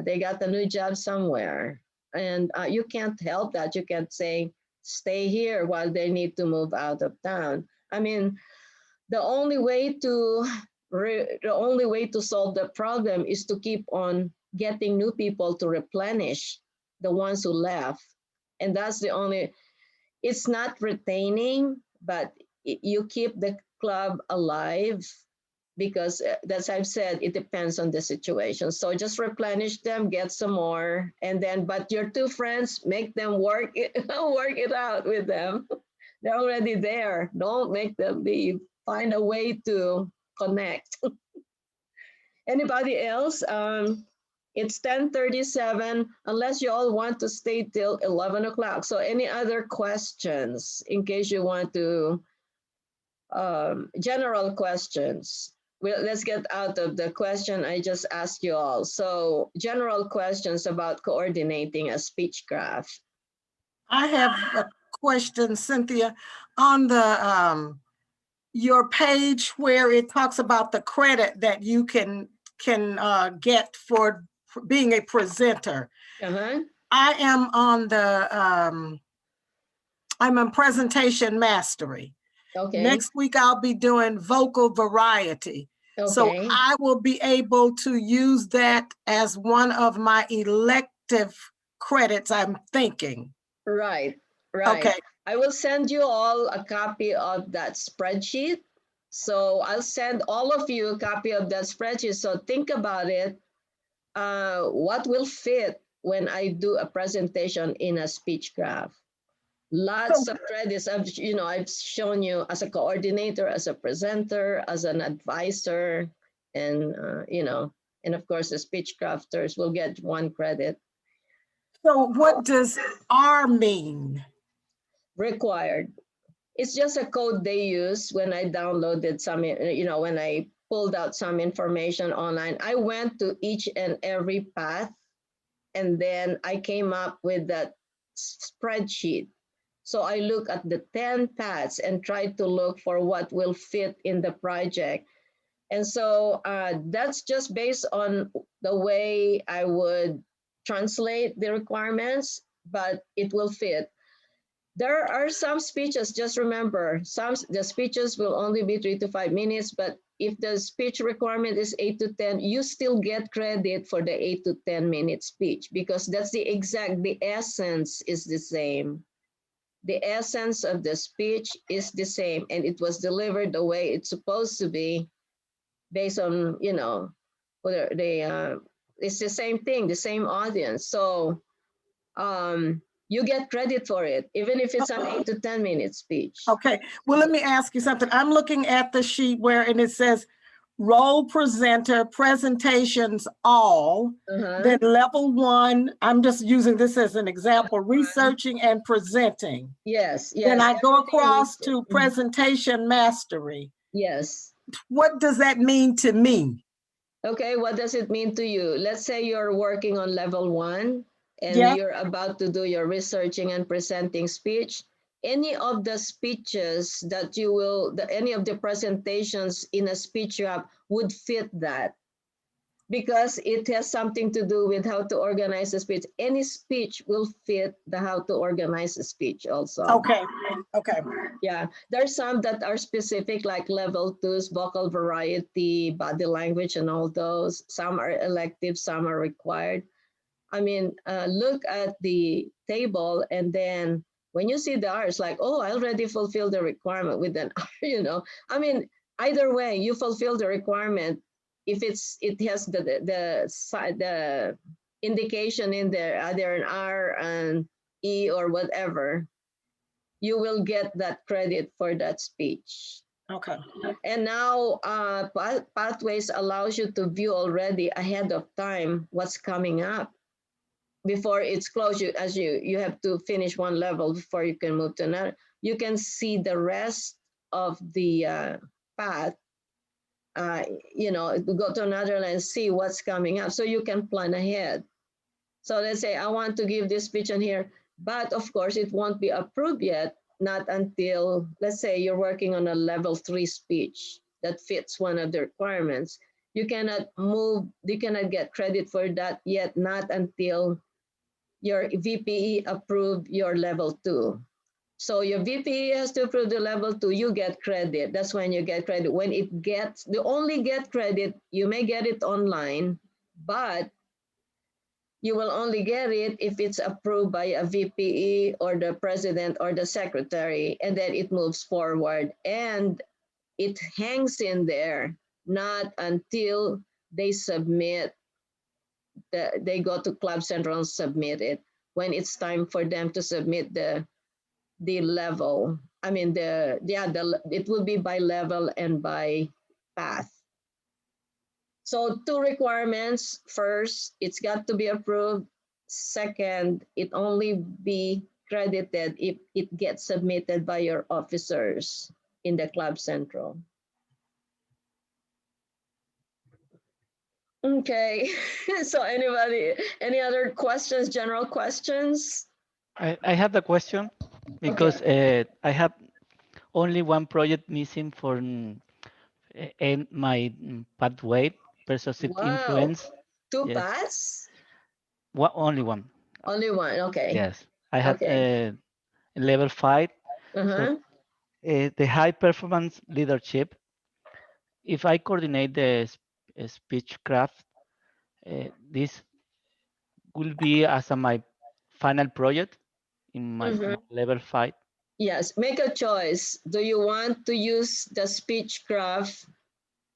they got a new job somewhere. And you can't help that. You can't say, stay here while they need to move out of town. I mean, the only way to solve the problem is to keep on getting new people to replenish the ones who left. And that's the only, it's not retaining, but you keep the club alive, because as I've said, it depends on the situation. So just replenish them, get some more, and then, but your two friends, make them work it out with them. They're already there. Don't make them leave. Find a way to connect. Anybody else? It's 10:37, unless you all want to stay till 11 o'clock. So any other questions in case you want to, general questions? Well, let's get out of the question I just asked you all. So general questions about coordinating a Speechcraft. I have a question, Cynthia, on the your page where it talks about the credit that you can get for being a presenter. I am on the I'm on presentation mastery. Okay. Next week I'll be doing vocal variety. Okay. So I will be able to use that as one of my elective credits, I'm thinking. Right. Okay. I will send you all a copy of that spreadsheet. So I'll send all of you a copy of that spreadsheet. So think about it. What will fit when I do a presentation in a Speechcraft? Lots of credits. I've shown you as a coordinator, as a presenter, as an advisor, and and of course the Speechcrafters will get 1 credit. So what does R mean? Required. It's just a code they use. When I downloaded some, when I pulled out some information online, I went to each and every path, and then I came up with that spreadsheet. So I look at the 10 paths and try to look for what will fit in the project. And so that's just based on the way I would translate the requirements, but it will fit. There are some speeches, just remember, the speeches will only be 3 to 5 minutes, but if the speech requirement is 8 to 10, you still get credit for the 8 to 10 minute speech, because that's the essence is the same. The essence of the speech is the same, and it was delivered the way it's supposed to be based on, it's the same thing, the same audience. So you get credit for it, even if it's an 8 to 10 minute speech. Okay, well, let me ask you something. I'm looking at the sheet and it says role presenter, presentations all, then level 1, I'm just using this as an example, researching and presenting. Yes. Then I go across to presentation mastery. Yes. What does that mean to me? Okay, what does it mean to you? Let's say you're working on level 1 and you're about to do your researching and presenting speech. Any of the speeches that you will, any of the presentations in a speech you have would fit that. because it has something to do with how to organize a speech. Any speech will fit the how to organize a speech also. Okay. Okay. Yeah, there's some that are specific, like level 2's vocal variety, body language, and all those. Some are elective, some are required. I mean, look at the table, and then when you see the R, it's like, oh, I already fulfilled the requirement with an R, you know. I mean, either way, you fulfill the requirement. If it has the indication in there, either an R and E or whatever, you will get that credit for that speech. Okay. And now Pathways allows you to view already ahead of time what's coming up before it's closed. You have to finish one level before you can move to another. You can see the rest of the path. You know, go to another and see what's coming up, so you can plan ahead. So let's say I want to give this speech on here, but of course it won't be approved yet, not until, let's say you're working on a level 3 speech that fits one of the requirements. You cannot get credit for that yet, not until your VPE approved your level 2. So your VPE has to approve the level 2, you get credit. That's when you get credit. When you only get credit, you may get it online, but you will only get it if it's approved by a VPE or the president or the secretary, and then it moves forward and it hangs in there, not until they submit, they go to Club Central and submit it. When it's time for them to submit the level, I mean, it will be by level and by path. So 2 requirements. First, it's got to be approved. Second, it only be credited if it gets submitted by your officers in the Club Central. Okay, so any other questions, general questions? I have the question because I have only one project missing for my pathway persuasive influence. 2 Yes. paths? Only one. Only one, okay. Yes, I have level 5. So, the high performance leadership. If I coordinate the Speechcraft, this will be as my final project in my level 5. Yes, make a choice. Do you want to use the Speechcraft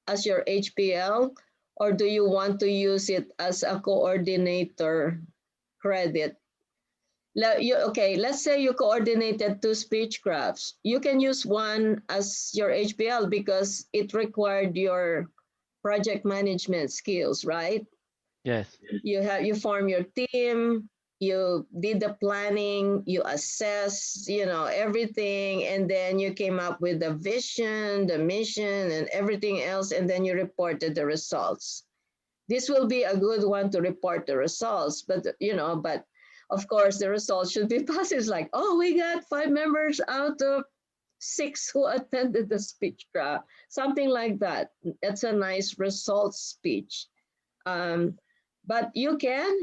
as your HPL, or do you want to use it as a coordinator credit? Okay, let's say you coordinated 2 Speechcrafts. You can use one as your HPL because it required your project management skills, right? Yes. You form your team, you did the planning, you assess, everything, and then you came up with the vision, the mission, and everything else, and then you reported the results. This will be a good one to report the results, but of course the results should be positive, like, oh, we got 5 members out of 6 who attended the Speechcraft, something like that. That's a nice results speech. But you can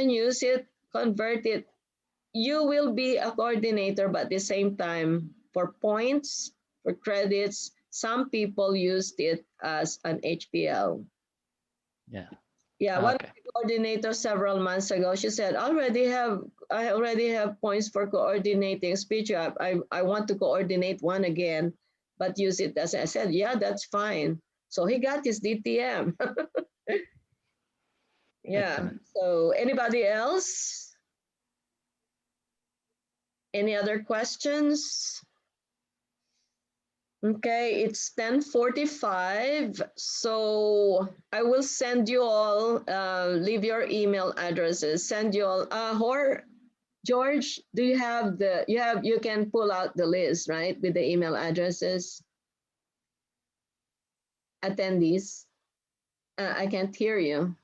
use it, convert it. You will be a coordinator, but at the same time, for points, for credits, some people used it as an HPL. Yeah. Yeah, one coordinator several months ago, she said, I already have points for coordinating speech. I want to coordinate one again, but use it as I said, yeah, that's fine. So he got his DTM. Yeah. Excellent. So anybody else? Any other questions? Okay, it's 10:45. So I will send you all, leave your email addresses, send you all, George, do you have you can pull out the list, right? With the email addresses. Attendees. I can't hear you.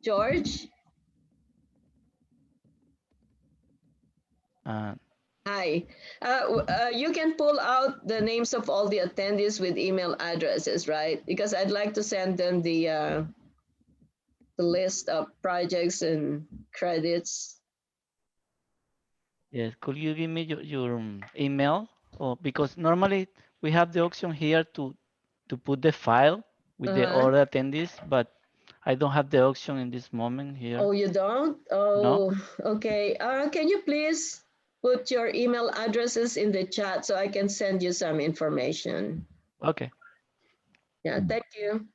George? Hi. You can pull out the names of all the attendees with email addresses, right? Because I'd like to send them the list of projects and credits. Yes, could you give me your email? Or because normally we have the option here to put the file with the Uh-huh. other attendees, but I don't have the option in this moment here. Oh, you don't? No? Oh, okay. Can you please put your email addresses in the chat so I can send you some information? Okay. Yeah, thank you.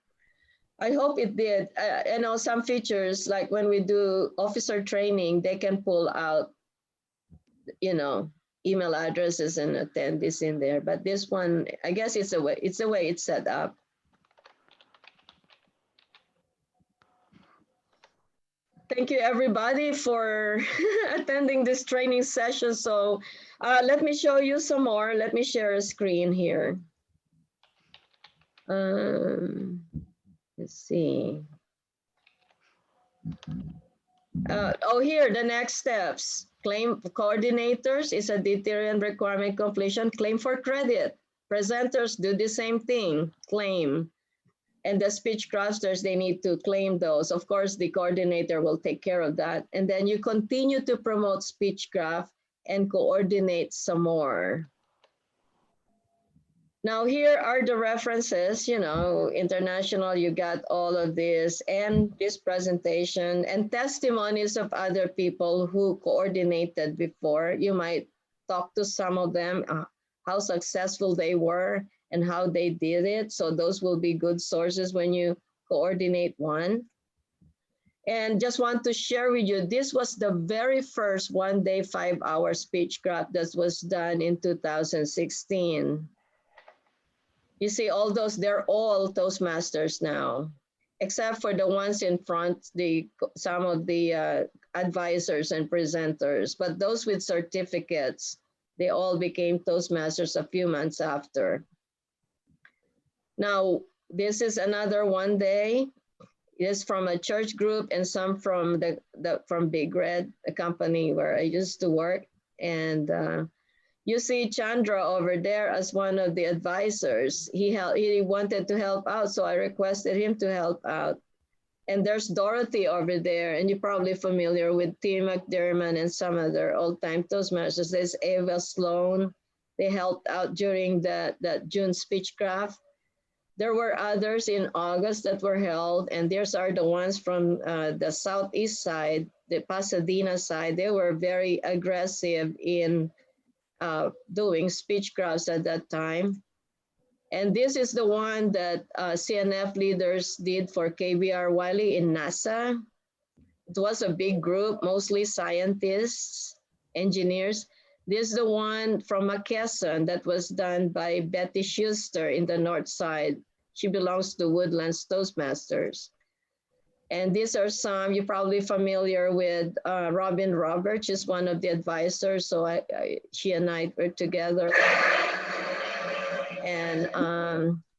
I hope it did. You know, some features like when we do officer training, they can pull out, you know, email addresses and attendees in there. But this one, I guess it's the way it's set up. Thank you everybody for attending this training session. So let me show you some more. Let me share a screen here. Let's see. Oh, here, the next steps. Claim coordinators is a DTM requirement completion. Claim for credit. Presenters do the same thing, claim. And the speech crafters, they need to claim those. Of course, the coordinator will take care of that. And then you continue to promote Speechcraft and coordinate some more. Now, here are the references, you know, international, you got all of this and this presentation and testimonies of other people who coordinated before. You might talk to some of them, how successful they were and how they did it. So those will be good sources when you coordinate one. And just want to share with you, this was the very first 1 day, 5 hour Speechcraft that was done in 2016. You see all those, they're all Toastmasters now, except for the ones in front, some of the advisors and presenters, but those with certificates, they all became Toastmasters a few months after. Now, this is another 1 day. It is from a church group and some from from Big Red, a company where I used to work. And you see Chandra over there as one of the advisors. He wanted to help out, so I requested him to help out. And there's Dorothy over there, and you're probably familiar with Tim McDermott and some other old-time Toastmasters. There's Ava Sloan. They helped out during that June Speechcraft. There were others in August that were held, and these are the ones from the southeast side, the Pasadena side. They were very aggressive in doing Speechcrafts at that time. And this is the one that CNF leaders did for KBR Wiley in NASA. It was a big group, mostly scientists, engineers. This is the one from McKesson that was done by Betty Schuster in the north side. She belongs to Woodlands Toastmasters. And these are some, you're probably familiar with Robin Roberts, is one of the advisors. So she and I were together. And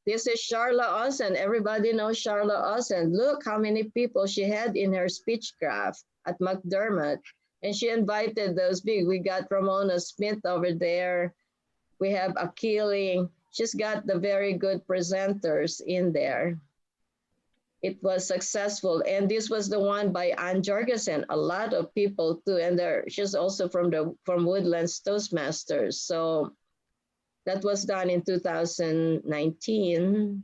this is Charla Osen. Everybody knows Charla Osen. Look how many people she had in her Speechcraft at McDermott. And she invited those big. We got Ramona Smith over there. We have Akili. She's got the very good presenters in there. It was successful. And this was the one by Ann Jorgensen. A lot of people too. And she's also from Woodlands Toastmasters. So that was done in 2019,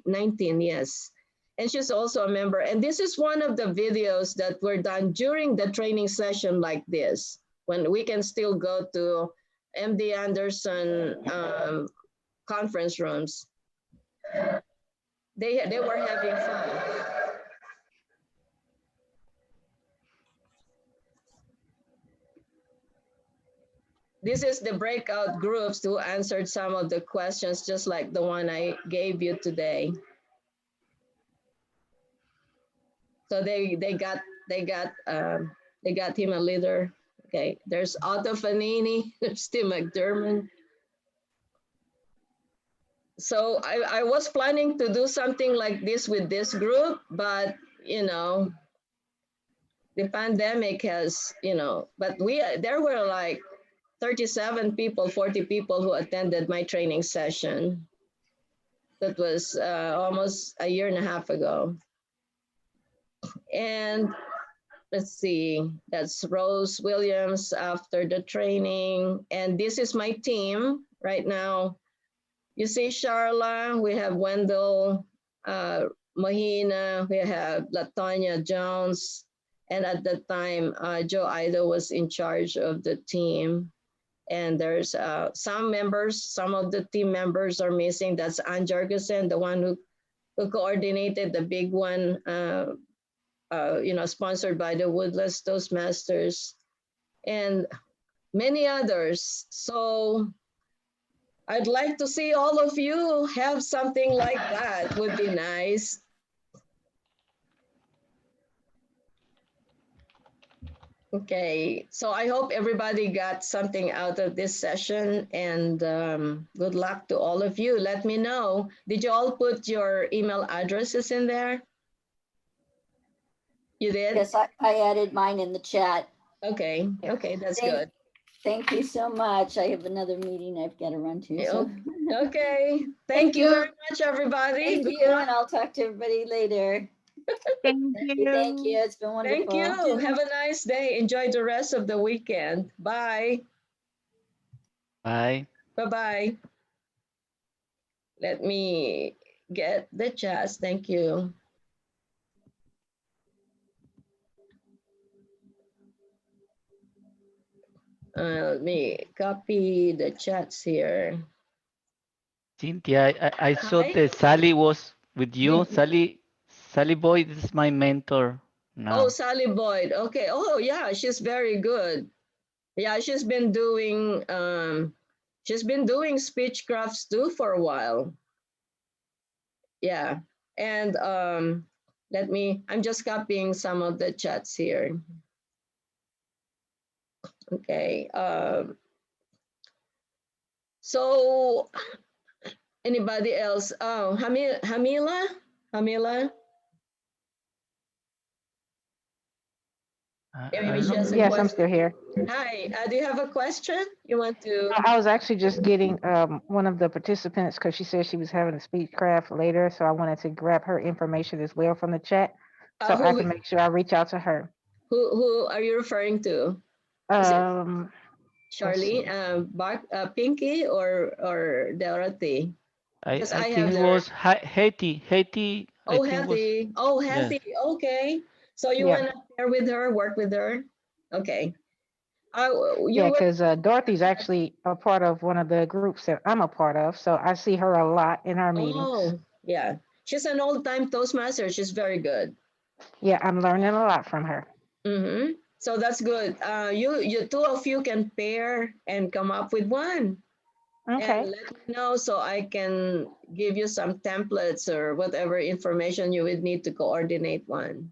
19, yes. And she's also a member. And this is one of the videos that were done during the training session like this, when we can still go to MD Anderson conference rooms. They were having fun. This is the breakout groups who answered some of the questions, just like the one I gave you today. So they got him a leader. Okay, there's Otto Fanini, there's Tim McDermott. So I was planning to do something like this with this group, but you know, the pandemic has, you know, but there were like 37 people, 40 people who attended my training session. That was almost a year and a half ago. And let's see, that's Rose Williams after the training. And this is my team right now. You see Charla, we have Wendell Mahina, we have Latonya Jones. And at that time, Joe Ido was in charge of the team. And there's some members, some of the team members are missing. That's Ann Jorgensen, the one who coordinated the big one, sponsored by the Woodlands Toastmasters and many others. So I'd like to see all of you have something like that. Would be nice. Okay, so I hope everybody got something out of this session, and good luck to all of you. Let me know. Did you all put your email addresses in there? You did? Yes, I added mine in the chat. Okay, okay, that's good. Thank you so much. I have another meeting I've got to run to. So. Okay, thank you very much, everybody. Thank you, and I'll talk to everybody later. Thank you. Thank you. It's been wonderful. Thank you. Have a nice day. Enjoy the rest of the weekend. Bye. Bye. Bye-bye. Let me get the chats. Thank you. Let me copy the chats here. Cynthia, I saw that Sally was with you. Sally Boyd is my mentor now. Oh, Sally Boyd. Okay. Oh, yeah, she's very good. Yeah, she's been doing Speechcrafts too for a while. Yeah. And I'm just copying some of the chats here. Okay. So anybody else? Oh, Hamila? Yes, I'm still here. Hi, do you have a question you want to? I was actually just getting one of the participants because she said she was having a Speechcraft later, so I wanted to grab her information as well from the chat, so I can make sure I reach out to her. Who are you referring to? Charlie, Pinky, or Dorothy? I think it was Hattie. Oh, Hattie. Oh, Hattie. Yes. Okay. So you want to pair with her, work with her? Okay. Yeah, because Dorothy's actually a part of one of the groups that I'm a part of, so I see her a lot in our meetings. Oh, yeah. She's an old-time Toastmaster. She's very good. Yeah, I'm learning a lot from her. Mm-hmm. So that's good. You two of you can pair and come up with one. Okay. And let me know so I can give you some templates or whatever information you would need to coordinate one.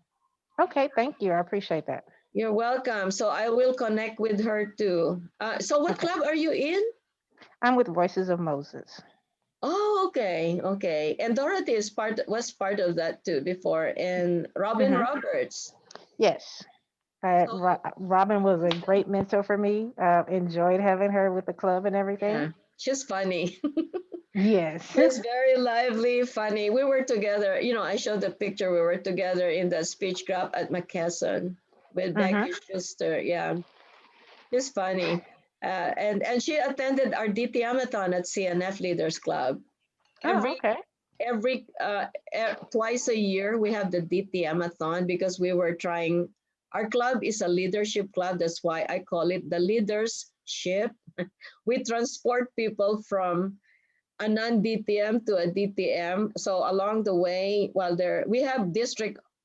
Okay, thank you. I appreciate that. You're welcome. So I will connect with her too. So what club are you in? I'm with Voices of Moses. Oh, okay, okay. And Dorothy was part of that too before, and Robin Roberts. Yes. Robin was a great mentor for me. Enjoyed having her with the club and everything. Yeah, she's funny. Yes. She's very lively, funny. We were together. I showed the picture. We were together in the Speechcraft at McKesson with Becky Schuster. Yeah, she's funny. And she attended our DTM-a-thon at CNF Leaders Club. Every twice a year, we have the DTM-a-thon because we were trying. Our club is a leadership club. That's why I call it the Leaders Ship. We transport people from a non-DTM to a DTM. So along the way, we have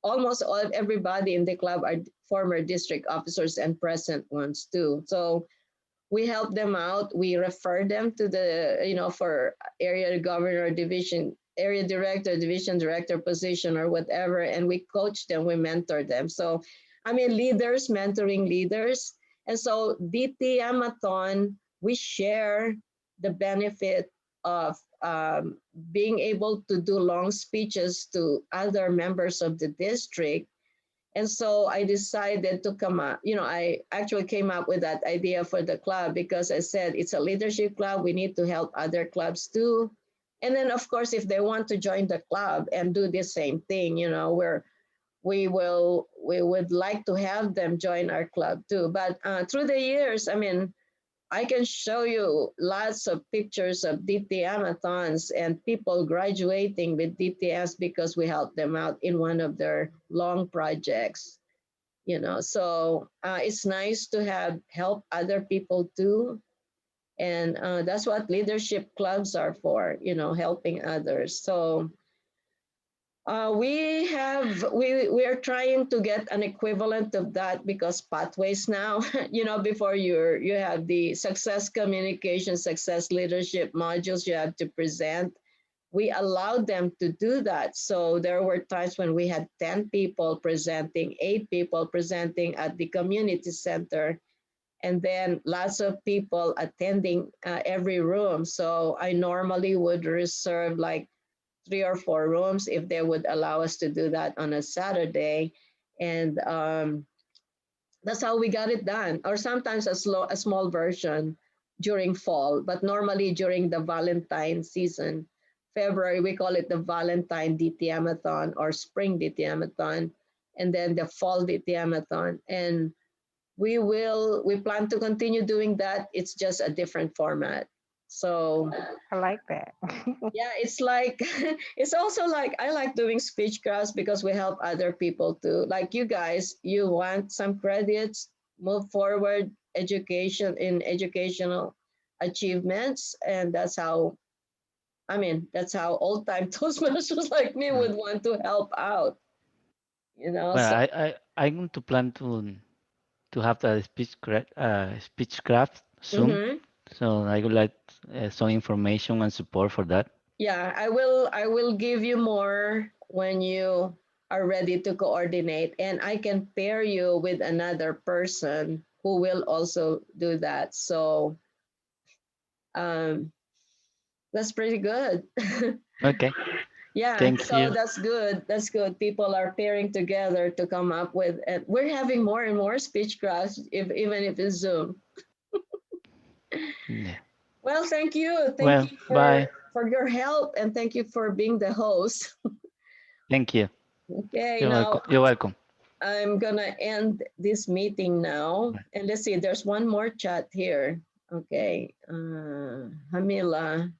almost everybody in the club are former district officers and present ones too. So we help them out. We refer them to for area governor, area director, division director position or whatever. And we coach them, we mentor them. So, leaders mentoring leaders. And so DTM-a-thon, we share the benefit of being able to do long speeches to other members of the district. And so I decided to come up, I actually came up with that idea for the club because I said it's a leadership club. We need to help other clubs too. And then, of course, if they want to join the club and do the same thing, where we would like to have them join our club too. But through the years, I can show you lots of pictures of DTM-a-thons and people graduating with DTS because we helped them out in one of their long projects. So it's nice to help other people too. And that's what leadership clubs are for, helping others. So we are trying to get an equivalent of that because pathways now, before you have the success communication, success leadership modules you have to present. We allowed them to do that. So there were times when we had 10 people presenting, 8 people presenting at the community center, and then lots of people attending every room. So I normally would reserve like 3 or 4 rooms if they would allow us to do that on a Saturday. And that's how we got it done. Or sometimes a small version during fall, but normally during the Valentine season, February, we call it the Valentine DTM-a-thon or Spring DTM-a-thon, and then the Fall DTM-a-thon. And we plan to continue doing that. It's just a different format. So I like that. yeah, it's like it's also like I like doing Speechcraft because we help other people too. Like you guys, you want some credits, move forward education in educational achievements, and that's how old time Toastmasters like me would want to help out. Well, So I'm going to plan to have the speechcraft soon. mhm. So I would like some information and support for that. Yeah, I will give you more when you are ready to coordinate, and I can pair you with another person who will also do that. So um that's pretty good. Okay, Yeah, thank so you. that's good. That's good. People are pairing together to come up with, and we're having more and more speech crafts, even if it's Zoom. Yeah. Well, thank you. Thank Well, you bye. for your help, and thank you for being the host. Thank you. Okay, You're welcome. now You're welcome. I'm gonna end this meeting now. And let's see, there's one more chat here. Okay, Hamila.